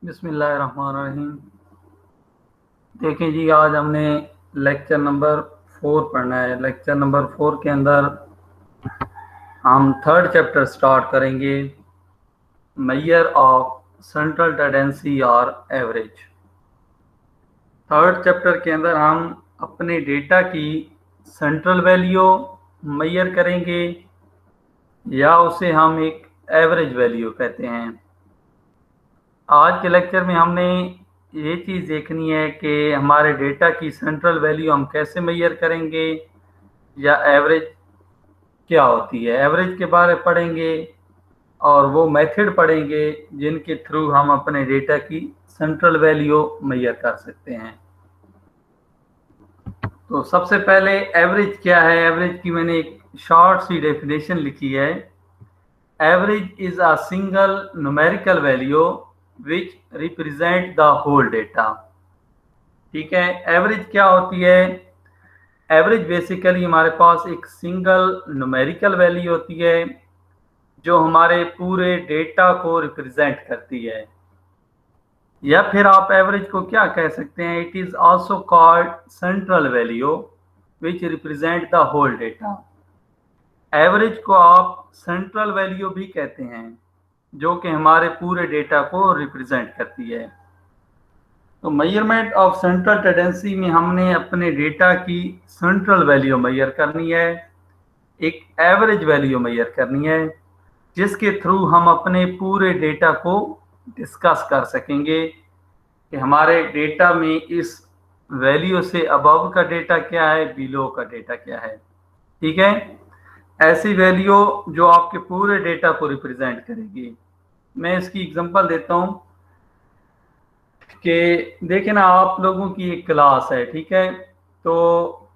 बिस्मिल्लाहिर्रहमानिर्रहीम। देखें जी, आज हमने लेक्चर नंबर 4 पढ़ना है। लेक्चर नंबर 4 के अंदर हम थर्ड चैप्टर स्टार्ट करेंगे, मेजर ऑफ सेंट्रल टेंडेंसी और एवरेज। थर्ड चैप्टर के अंदर हम अपने डेटा की सेंट्रल वैल्यू मेजर करेंगे या उसे हम एक एवरेज वैल्यू कहते हैं। आज के लेक्चर में हमने ये चीज़ देखनी है कि हमारे डेटा की सेंट्रल वैल्यू हम कैसे मेजर करेंगे या एवरेज क्या होती है। एवरेज के बारे में पढ़ेंगे और वो मेथड पढ़ेंगे जिनके थ्रू हम अपने डेटा की सेंट्रल वैल्यू मेजर कर सकते हैं। तो सबसे पहले एवरेज क्या है। एवरेज की मैंने एक शॉर्ट सी डेफिनेशन लिखी है। Average is a single numerical value which represent the whole data. ठीक है, एवरेज क्या होती है। एवरेज बेसिकली हमारे पास एक सिंगल न्यूमेरिकल वैल्यू होती है जो हमारे पूरे डेटा को रिप्रेजेंट करती है, या फिर आप एवरेज को क्या कह सकते हैं, it is also called central value which represent the whole data. Average को आप सेंट्रल वैल्यू भी कहते हैं जो कि हमारे पूरे डेटा को रिप्रेजेंट करती है। तो मेजरमेंट ऑफ सेंट्रल टेंडेंसी में हमने अपने डेटा की सेंट्रल वैल्यू मेजर करनी है, एक एवरेज वैल्यू मेजर करनी है जिसके थ्रू हम अपने पूरे डेटा को डिस्कस कर सकेंगे कि हमारे डेटा में इस वैल्यू से अबव का डेटा क्या है, बिलो का डेटा क्या है। ठीक है, ऐसी वैल्यू जो आपके पूरे डेटा को रिप्रेजेंट करेगी। मैं इसकी एग्जांपल देता हूं कि देखें ना, आप लोगों की एक क्लास है, ठीक है, तो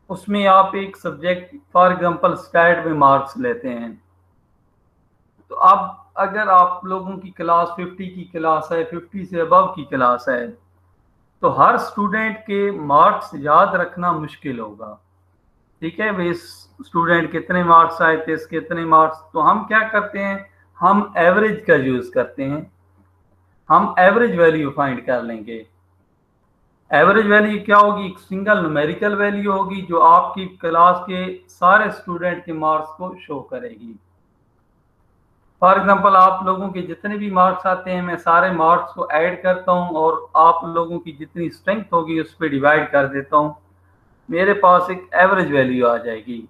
उसमें आप एक सब्जेक्ट फॉर एग्जांपल स्टैट में मार्क्स लेते हैं। तो अब अगर आप लोगों की क्लास 50 की क्लास है, 50 से अबव की क्लास है, तो हर स्टूडेंट के मार्क्स याद रखना मुश्किल होगा। ठीक है भाई, स्टूडेंट कितने मार्क्स आए थे, इसके कितने मार्क्स। तो हम क्या करते हैं, हम एवरेज का यूज करते हैं। हम एवरेज वैल्यू फाइंड कर लेंगे। एवरेज वैल्यू क्या होगी, एक सिंगल न्यूमेरिकल वैल्यू होगी जो आपकी क्लास के सारे स्टूडेंट के मार्क्स को शो करेगी। फॉर एग्जांपल, आप लोगों के जितने भी मार्क्स आते हैं, मैं सारे मार्क्स को ऐड करता हूं और आप लोगों की जितनी स्ट्रेंथ होगी उस पर डिवाइड कर देता हूं। मेरे पास एक एवरेज वैल्यू आ जाएगी।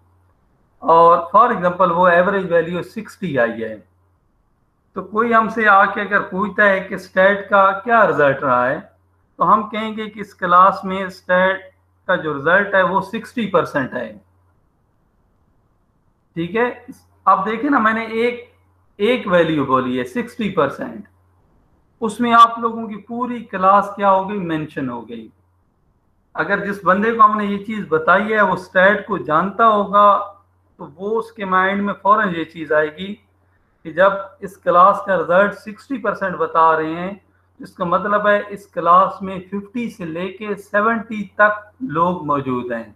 और फॉर एग्जांपल वो एवरेज वैल्यू 60 आई है। तो कोई हमसे आके अगर पूछता है कि स्टैट का क्या रिजल्ट रहा है, तो हम कहेंगे कि इस क्लास में स्टैट का जो रिजल्ट है वो 60% है। ठीक है, अब देखें ना, मैंने एक वैल्यू बोली है 60%, उसमें आप लोगों की पूरी क्लास क्या हो गई, मेंशन हो गई। अगर जिस बंदे को हमने ये चीज बताई है वो स्टैट को जानता होगा, तो वो उसके माइंड में फौरन ये चीज आएगी कि जब इस क्लास का रिजल्ट 60% बता रहे हैं, इसका मतलब है इस क्लास में 50 से लेके 70 तक लोग मौजूद हैं।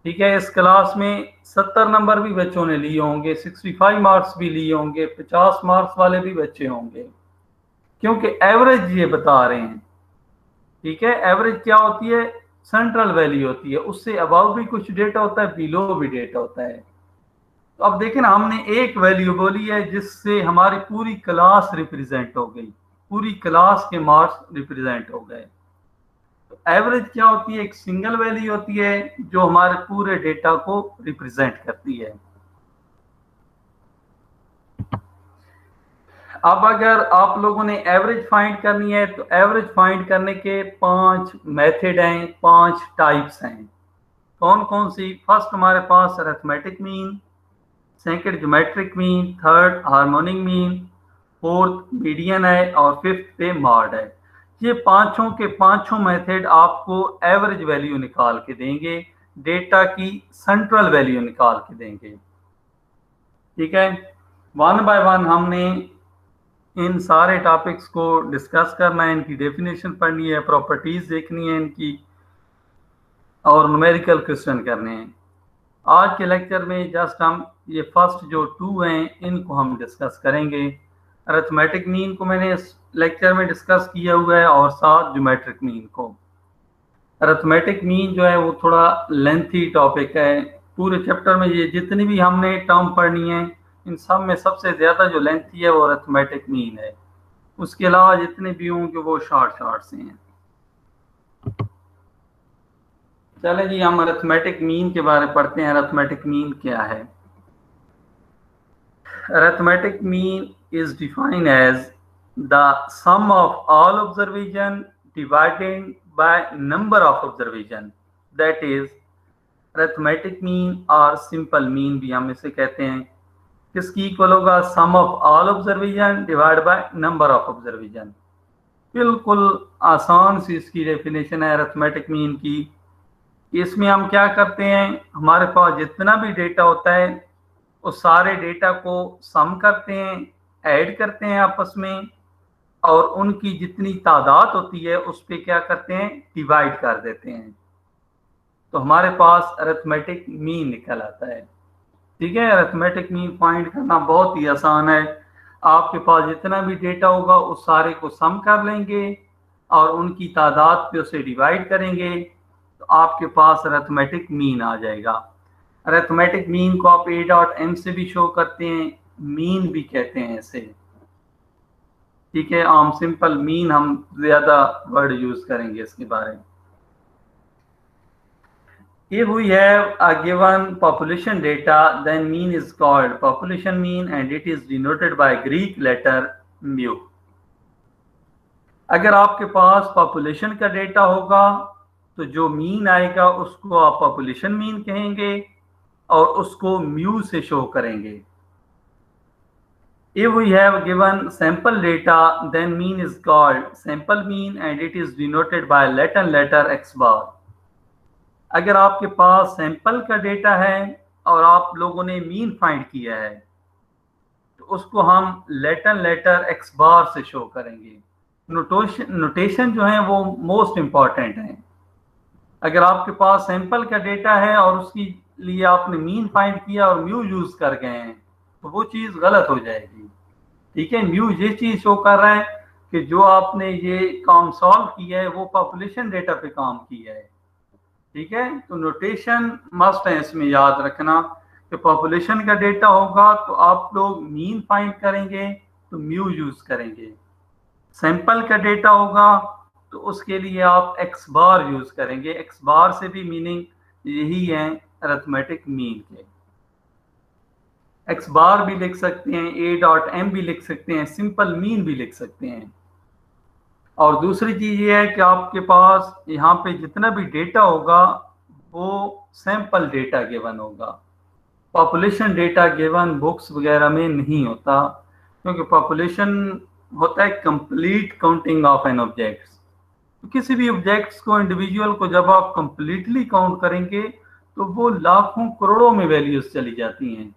ठीक है, इस क्लास में 70 नंबर भी बच्चों ने लिए होंगे, 65 मार्क्स भी लिए होंगे, 50 मार्क्स वाले भी बच्चे होंगे, क्योंकि एवरेज ये बता रहे हैं। ठीक है, एवरेज क्या होती है, सेंट्रल वैल्यू होती है। उससे अबव भी कुछ डेटा होता है, बिलो भी डेटा होता है। तो अब देखें ना, हमने एक वैल्यू बोली है जिससे हमारी पूरी क्लास रिप्रेजेंट हो गई, पूरी क्लास के मार्क्स रिप्रेजेंट हो गए। तो एवरेज क्या होती है, एक सिंगल वैल्यू होती है जो हमारे पूरे डेटा को रिप्रेजेंट करती है। अब अगर आप लोगों ने एवरेज फाइंड करनी है, तो एवरेज फाइंड करने के 5 मेथड हैं, 5 टाइप्स हैं। कौन कौन सी। फर्स्ट हमारे पास arithmetic mean, second geometric mean, third harmonic mean, fourth median है और फिफ्थ पे मॉड है। ये पांचों के पांचों मेथड आपको एवरेज वैल्यू निकाल के देंगे, डेटा की सेंट्रल वैल्यू निकाल के देंगे। ठीक है, वन बाय वन हमने इन सारे टॉपिक्स को डिस्कस करना है, इनकी डेफिनेशन पढ़नी है, प्रॉपर्टीज देखनी है इनकी, और न्यूमेरिकल क्वेश्चन करने हैं। आज के लेक्चर में जस्ट हम ये फर्स्ट जो 2 हैं इनको हम डिस्कस करेंगे। अरिथमेटिक मीन को मैंने इस लेक्चर में डिस्कस किया हुआ है और साथ ज्योमेट्रिक मीन को। अरिथमेटिक मीन जो है वो थोड़ा लेंथी टॉपिक है। पूरे चैप्टर में ये जितनी भी हमने टर्म पढ़नी है इन सब में सबसे ज़्यादा जो लेंथी है वो अरिथमेटिक मीन है। उसके अलावा जितने भी होंगे वो शॉर्ट से हैं। चले जी, हम अरिथमेटिक मीन के बारे में पढ़ते हैं। अरिथमेटिक मीन क्या है? Arithmetic mean is defined as the sum of all observation divided by number of observation, that is arithmetic mean और simple mean भी हम इसे कहते हैं। किसकी इक्वल होगा? sum of all observation divided by number of observation। बिल्कुल आसान सी इसकी डेफिनेशन है अरिथमेटिक मीन की। इसमें हम क्या करते हैं, हमारे पास जितना भी डेटा होता है उस सारे डेटा को सम करते हैं, ऐड करते हैं आपस में, और उनकी जितनी तादाद होती है उस पर क्या करते हैं, डिवाइड कर देते हैं। तो हमारे पास अरिथमेटिक मीन निकल आता है। ठीक है, अरिथमेटिक मीन फाइंड करना बहुत ही आसान है। आपके पास जितना भी डेटा होगा उस सारे को सम कर लेंगे और उनकी तादाद पे उसे डिवाइड करेंगे तो आपके पास अरिथमेटिक मीन आ जाएगा। अरिथमेटिक मीन को आप A.M से भी शो करते हैं, मीन भी कहते हैं इसे। ठीक है, आम सिंपल मीन हम ज्यादा वर्ड यूज करेंगे इसके बारे में। If we have a given population data, then mean is called population mean and it is denoted by Greek letter mu। अगर आपके पास पॉपुलेशन का डेटा होगा तो जो मीन आएगा उसको आप पॉपुलेशन मीन कहेंगे और उसको म्यू से शो करेंगे। If we have given sample data, then mean is called sample mean and it is denoted by Latin letter x bar। अगर आपके पास सैंपल का डेटा है और आप लोगों ने मीन फाइंड किया है तो उसको हम लैटिन लेटर एक्स बार से शो करेंगे। नोटेशन जो है वो मोस्ट इम्पॉर्टेंट है। अगर आपके पास सैंपल का डेटा है और उसकी लिए आपने मीन फाइंड किया और म्यू यूज कर गए हैं तो वो चीज़ गलत हो जाएगी। ठीक है, म्यू ये चीज़ शो कर रहा है कि जो आपने ये काम सॉल्व किया है वो पॉपुलेशन डेटा पे काम किया है। ठीक है, तो नोटेशन मस्ट है इसमें याद रखना कि पॉपुलेशन का डेटा होगा तो आप लोग मीन फाइंड करेंगे तो म्यू यूज करेंगे। सैंपल का डेटा होगा तो उसके लिए आप एक्स बार यूज करेंगे। एक्स बार से भी मीनिंग यही है अरिथमेटिक मीन के। एक्स बार भी लिख सकते हैं, A.M भी लिख सकते हैं, सिंपल मीन भी लिख सकते हैं। और दूसरी चीज ये है कि आपके पास यहाँ पे जितना भी डेटा होगा वो सैंपल डेटा गिवन होगा। पॉपुलेशन डेटा गिवन बुक्स वगैरह में नहीं होता क्योंकि पॉपुलेशन होता है complete counting of n objects. तो किसी भी ऑब्जेक्ट्स को, इंडिविजुअल को जब आप कंप्लीटली काउंट करेंगे तो वो लाखों करोड़ों में वैल्यूज चली जाती हैं।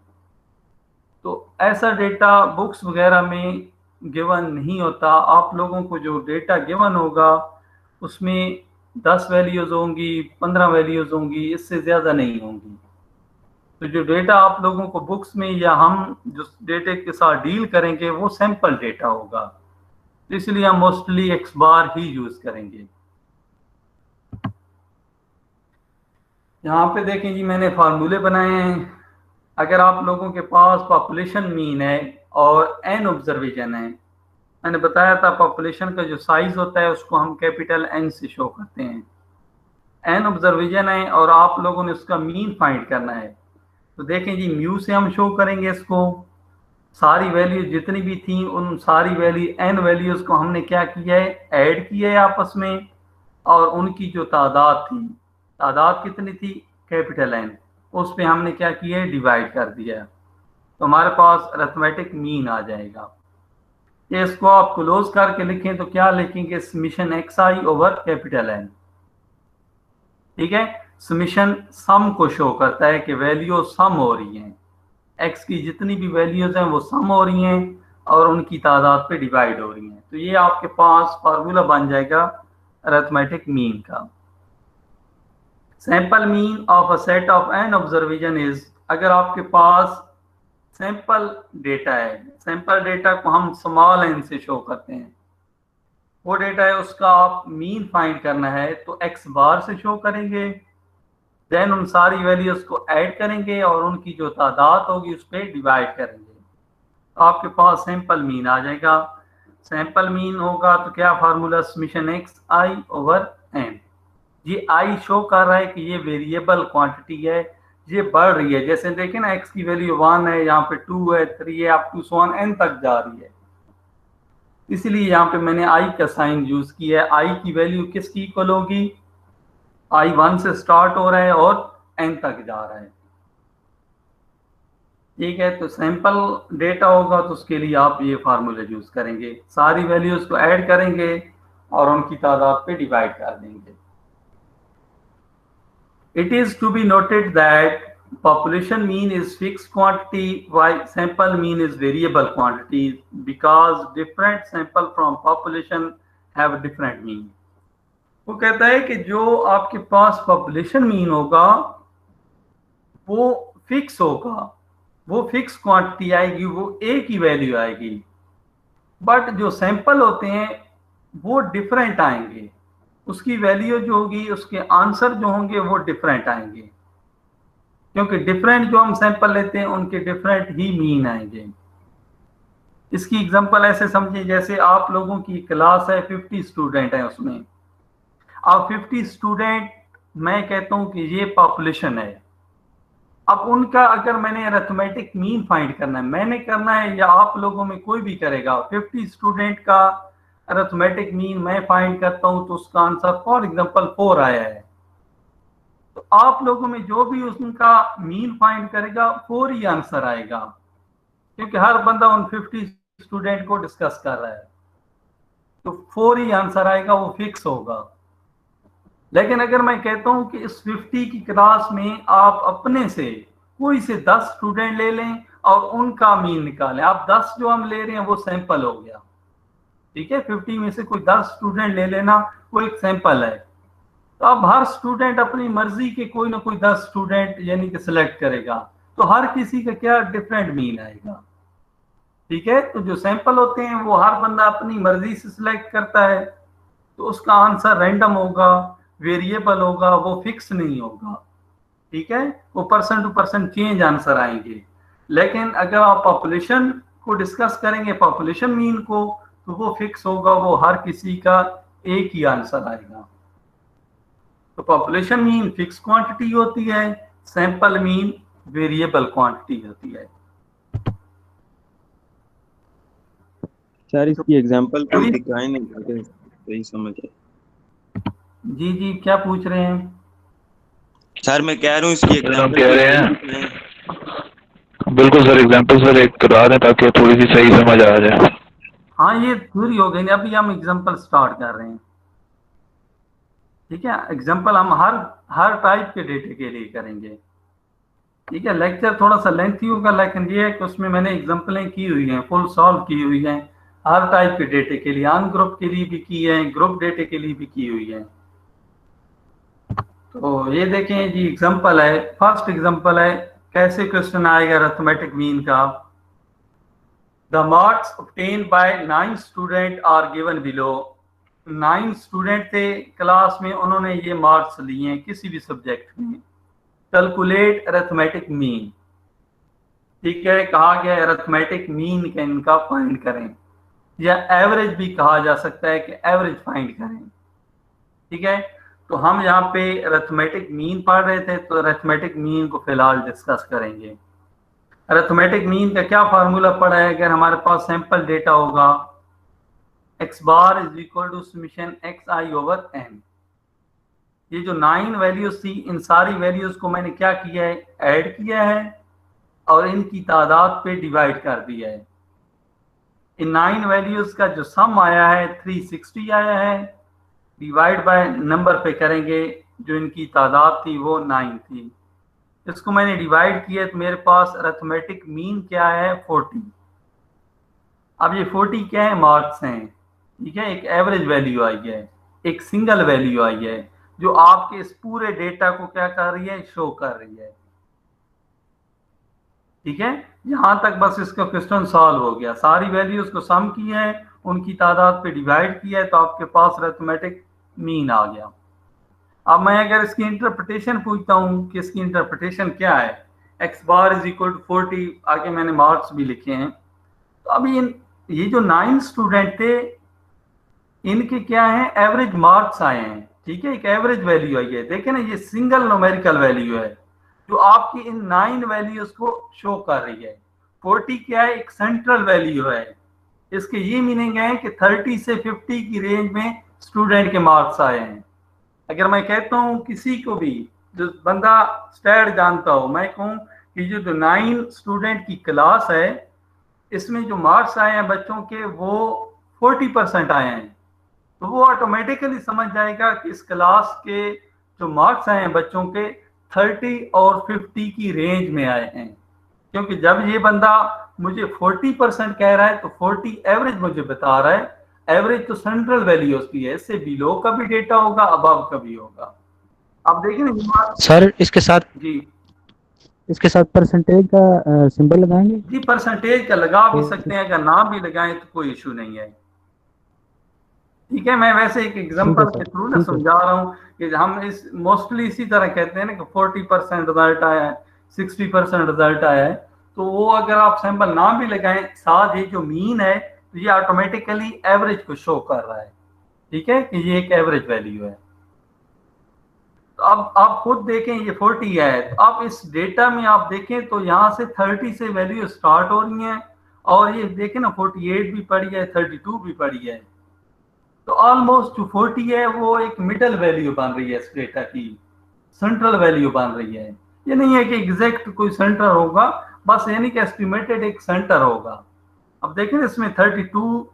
तो ऐसा डेटा बुक्स वगैरह में गिवन नहीं होता। आप लोगों को जो डेटा गिवन होगा उसमें 10 वैल्यूज होंगी, 15 वैल्यूज होंगी, इससे ज़्यादा नहीं होंगी। तो जो डेटा आप लोगों को बुक्स में या हम जो डेटे के साथ डील करेंगे वो सैंपल डेटा होगा, इसलिए हम मोस्टली एक्स बार ही यूज करेंगे। यहाँ पे देखें जी, मैंने फार्मूले बनाए हैं। अगर आप लोगों के पास पॉपुलेशन मीन है और एन ऑब्जर्वेशन है, मैंने बताया था पॉपुलेशन का जो साइज होता है उसको हम कैपिटल एन से शो करते हैं। एन ऑब्जर्वेशन है और आप लोगों ने उसका मीन फाइंड करना है तो देखें जी, म्यू से हम शो करेंगे इसको। सारी वैल्यूज जितनी भी थी उन सारी वैल्यू एन वैल्यूज को हमने क्या किया है, ऐड किया है आपस में, और उनकी जो तादाद थी, तादाद कितनी थी, कैपिटल एन, उस पे हमने क्या किया है, डिवाइड कर दिया। तो हमारे पास अरिथमेटिक मीन आ जाएगा। ये इसको आप क्लोज करके लिखें तो क्या लिखेंगे, summation x i over capital N. ठीक है, समेशन सम को शो करता है कि वैल्यू सम हो रही हैं, एक्स की जितनी भी वैल्यूज हैं वो सम हो रही हैं और उनकी तादाद पे डिवाइड हो रही हैं। तो ये आपके पास फार्मूला बन जाएगा अरिथमेटिक मीन का। Sample mean of a set of n observation is, अगर आपके पास सैंपल डेटा है। सैंपल डेटा को हम स्मॉल एन से शो करते हैं। वो डेटा है, उसका आप मीन फाइंड करना है तो एक्स बार से शो करेंगे। देन उन सारी वैल्यूज को ऐड करेंगे और उनकी जो तादाद होगी उस पर डिवाइड करेंगे, तो आपके पास सैंपल मीन आ जाएगा। सैंपल मीन होगा तो क्या formula, summation x i over n. ये आई शो कर रहा है कि ये वेरिएबल क्वांटिटी है, ये बढ़ रही है। जैसे देखें ना, एक्स की वैल्यू 1 है, यहाँ पे 2 है, 3 है, up to so on n तक जा रही है। इसलिए यहाँ पे मैंने आई का साइन यूज किया है। आई की वैल्यू किसकी इक्वल होगी, आई 1 से स्टार्ट हो रहा है और एन तक जा रहा है। ठीक है, तो सैंपल डेटा होगा तो उसके लिए आप ये फार्मूला यूज करेंगे, सारी वैल्यूज को ऐड करेंगे और उनकी तादाद पे डिवाइड कर देंगे। It is to be noted that population mean is fixed quantity while sample mean is variable quantities because different sample from population have different mean। वो कहता है कि जो आपके पास पॉपुलेशन मीन होगा वो फिक्स होगा, वो फिक्स क्वांटिटी आएगी, वो ए की वैल्यू आएगी। बट जो सैंपल होते हैं वो डिफरेंट आएंगे, उसकी वैल्यू जो होगी, उसके आंसर जो होंगे वो डिफरेंट आएंगे, क्योंकि डिफरेंट जो हम सैंपल लेते हैं उनके डिफरेंट ही मीन आएंगे। इसकी एग्जांपल ऐसे समझिए, जैसे आप लोगों की क्लास है, 50 स्टूडेंट है, उसमें अब 50 स्टूडेंट, मैं कहता हूं कि ये पॉपुलेशन है। अब उनका अगर मैंने अरिथमेटिक मीन फाइंड करना है, मैंने करना है या आप लोगों में कोई भी करेगा, 50 स्टूडेंट का अरिथमेटिक मीन मैं फाइंड करता हूं तो उसका आंसर फॉर एग्जांपल 4 आया है, तो आप लोगों में जो भी उनका मीन फाइंड करेगा 4 ही आंसर आएगा, क्योंकि हर बंदा उन 50 स्टूडेंट को डिस्कस कर रहा है, तो 4 ही आंसर आएगा, वो फिक्स होगा। लेकिन अगर मैं कहता हूं कि इस 50 की क्लास में आप अपने से कोई से 10 स्टूडेंट ले लें और उनका मीन निकालें, आप 10 जो हम ले रहे हैं वो सैंपल हो गया, ठीक है, 50 में से कोई 10 स्टूडेंट ले लेना, वो एक सैंपल है। तो अब हर स्टूडेंट अपनी मर्जी के कोई ना कोई 10 स्टूडेंट यानी कि सिलेक्ट करेगा, तो हर किसी का क्या डिफरेंट मीन आएगा, ठीक है। तो जो सैंपल होते हैं वो हर बंदा अपनी मर्जी से सिलेक्ट करता है, तो उसका आंसर रैंडम होगा, वेरिएबल होगा, वो फिक्स नहीं होगा, ठीक है, वो person to person change answer आएंगे। लेकिन अगर आप पॉपुलेशन को डिस्कस करेंगे, पॉपुलेशन मीन को, तो वो फिक्स होगा, वो हर किसी का एक ही आंसर आएगा। तो पॉपुलेशन मीन फिक्स क्वांटिटी होती है, सैंपल मीन वेरिएबल क्वांटिटी होती है। सर इसकी एग्जांपल कोई दिखाए नहीं करते, सही समझ है। जी जी, क्या पूछ रहे हैं सर? मैं कह रहा हूँ इसकी एग्जांपल कह रहे हैं, बिल्कुल सर, एग्जांपल सर एक करा दें ताकि थोड़ी सी सही समझ आ जाए। हाँ, ये थ्योरी हो गई, अभी हम एग्जांपल स्टार्ट कर रहे हैं, ठीक है। एग्जांपल हम हर टाइप के डेटे के लिए करेंगे, ठीक है। लेक्चर थोड़ा सा लेंथी होगा, लेकिन ये है कि उसमें मैंने एग्जांपलें की हुई हैं, फुल सॉल्व की हुई हैं, हर टाइप के डेटे के लिए, अन ग्रुप के लिए भी की है, ग्रुप डेटे के लिए भी की हुई है। तो ये देखें जी, एग्जांपल है, फर्स्ट एग्जांपल है, कैसे क्वेश्चन आएगा अरिथमेटिक मीन का। The marks obtain by 9 student are given below. 9 student थे क्लास में, उन्होंने ये मार्क्स लिए हैं किसी भी सब्जेक्ट में। कैलकुलेट अरिथमेटिक मीन, ठीक है, कहा गया अरिथमेटिक मीन का इनका फाइंड करें, या एवरेज भी कहा जा सकता है कि एवरेज फाइंड करें, ठीक है। तो हम यहाँ पे अरिथमेटिक मीन पढ़ रहे थे, तो अरिथमेटिक मीन को फिलहाल डिस्कस करेंगे। अरिथमेटिक मीन का क्या फार्मूला पड़ा है, अगर हमारे पास सैंपल डेटा होगा, x bar is equal to summation x i over n. ये जो 9 वैल्यूज थी, इन सारी वैल्यूज को मैंने क्या किया है, ऐड किया है और इनकी तादाद पे डिवाइड कर दिया है। इन 9 वैल्यूज का जो सम आया है 360 आया है, डिवाइड बाय नंबर पे करेंगे, जो इनकी तादाद थी वो 9 थी, इसको मैंने डिवाइड किया तो मेरे पास अरिथमेटिक मीन क्या है, 40। अब ये 40 क्या है, मार्क्स हैं, ठीक है, एक एवरेज वैल्यू आई है, एक सिंगल वैल्यू आई है, जो आपके इस पूरे डेटा को क्या कर रही है, शो कर रही है। ठीक है, यहाँ तक बस इसका क्वेश्चन सॉल्व हो गया। सारी वैल्यूज को सम किया है, उनकी तादाद पे डिवाइड किया है, तो आपके पास अरिथमेटिक मीन आ गया। अब मैं अगर इसकी इंटरप्रिटेशन पूछता हूँ कि इसकी इंटरप्रिटेशन क्या है, x bar is equal to 40, आगे मैंने मार्क्स भी लिखे हैं। तो अभी ये जो 9 स्टूडेंट थे, इनके क्या है, एवरेज मार्क्स आए हैं। ठीक है, एक एवरेज वैल्यू आई है। देखें ना, ये सिंगल न्यूमेरिकल वैल्यू है जो आपकी इन 9 वैल्यूज को शो कर रही है। 40 क्या है, एक सेंट्रल वैल्यू है। इसके ये मीनिंग है कि 30 से 50 की रेंज में स्टूडेंट के मार्क्स आए हैं। अगर मैं कहता हूँ किसी को भी जो बंदा स्टैट जानता हो, मैं कहूँ कि जो 9 स्टूडेंट की क्लास है, इसमें जो मार्क्स आए हैं बच्चों के वो 40% आए हैं, तो वो ऑटोमेटिकली समझ जाएगा कि इस क्लास के जो मार्क्स आए हैं बच्चों के 30 और 50 की रेंज में आए हैं। क्योंकि जब ये बंदा मुझे 40% कह रहा है तो 40 एवरेज मुझे बता रहा है। एवरेज तो सेंट्रल वैल्यू उसकी है, इससे बिलो का भी डेटा होगा, अबव का भी होगा। अब देखिए ना सर, इसके साथ परसेंटेज का सिंबल लगाएंगे जी, परसेंटेज का लगा भी सकते हैं, अगर नाम भी लगाएं तो कोई इशू नहीं है। ठीक है, मैं वैसे एक एग्जांपल के थ्रू ना समझा रहा हूँ कि हम इस मोस्टली इसी तरह कहते हैं ना कि 40% रिजल्ट आया है, 60% रिजल्ट आया है, तो वो अगर आप सैंपल नाम भी लगाएं साथ ही जो मीन है, तो ये ऑटोमेटिकली एवरेज को शो कर रहा है। ठीक है, कि ये एक एवरेज वैल्यू है। तो अब आप खुद देखें, ये 40 है, तो अब इस डेटा में आप देखें तो यहाँ से 30 से वैल्यू स्टार्ट हो रही है, और ये देखें ना 48 भी पड़ी है, 32 भी पड़ी है, तो ऑलमोस्ट जो 40 है वो एक मिडल वैल्यू बन रही है इस डेटा की, सेंट्रल वैल्यू बन रही है। ये नहीं है कि एग्जैक्ट कोई सेंटर होगा, बस यानी कि एस्टिमेटेड एक सेंटर होगा। अब देखें इसमें 32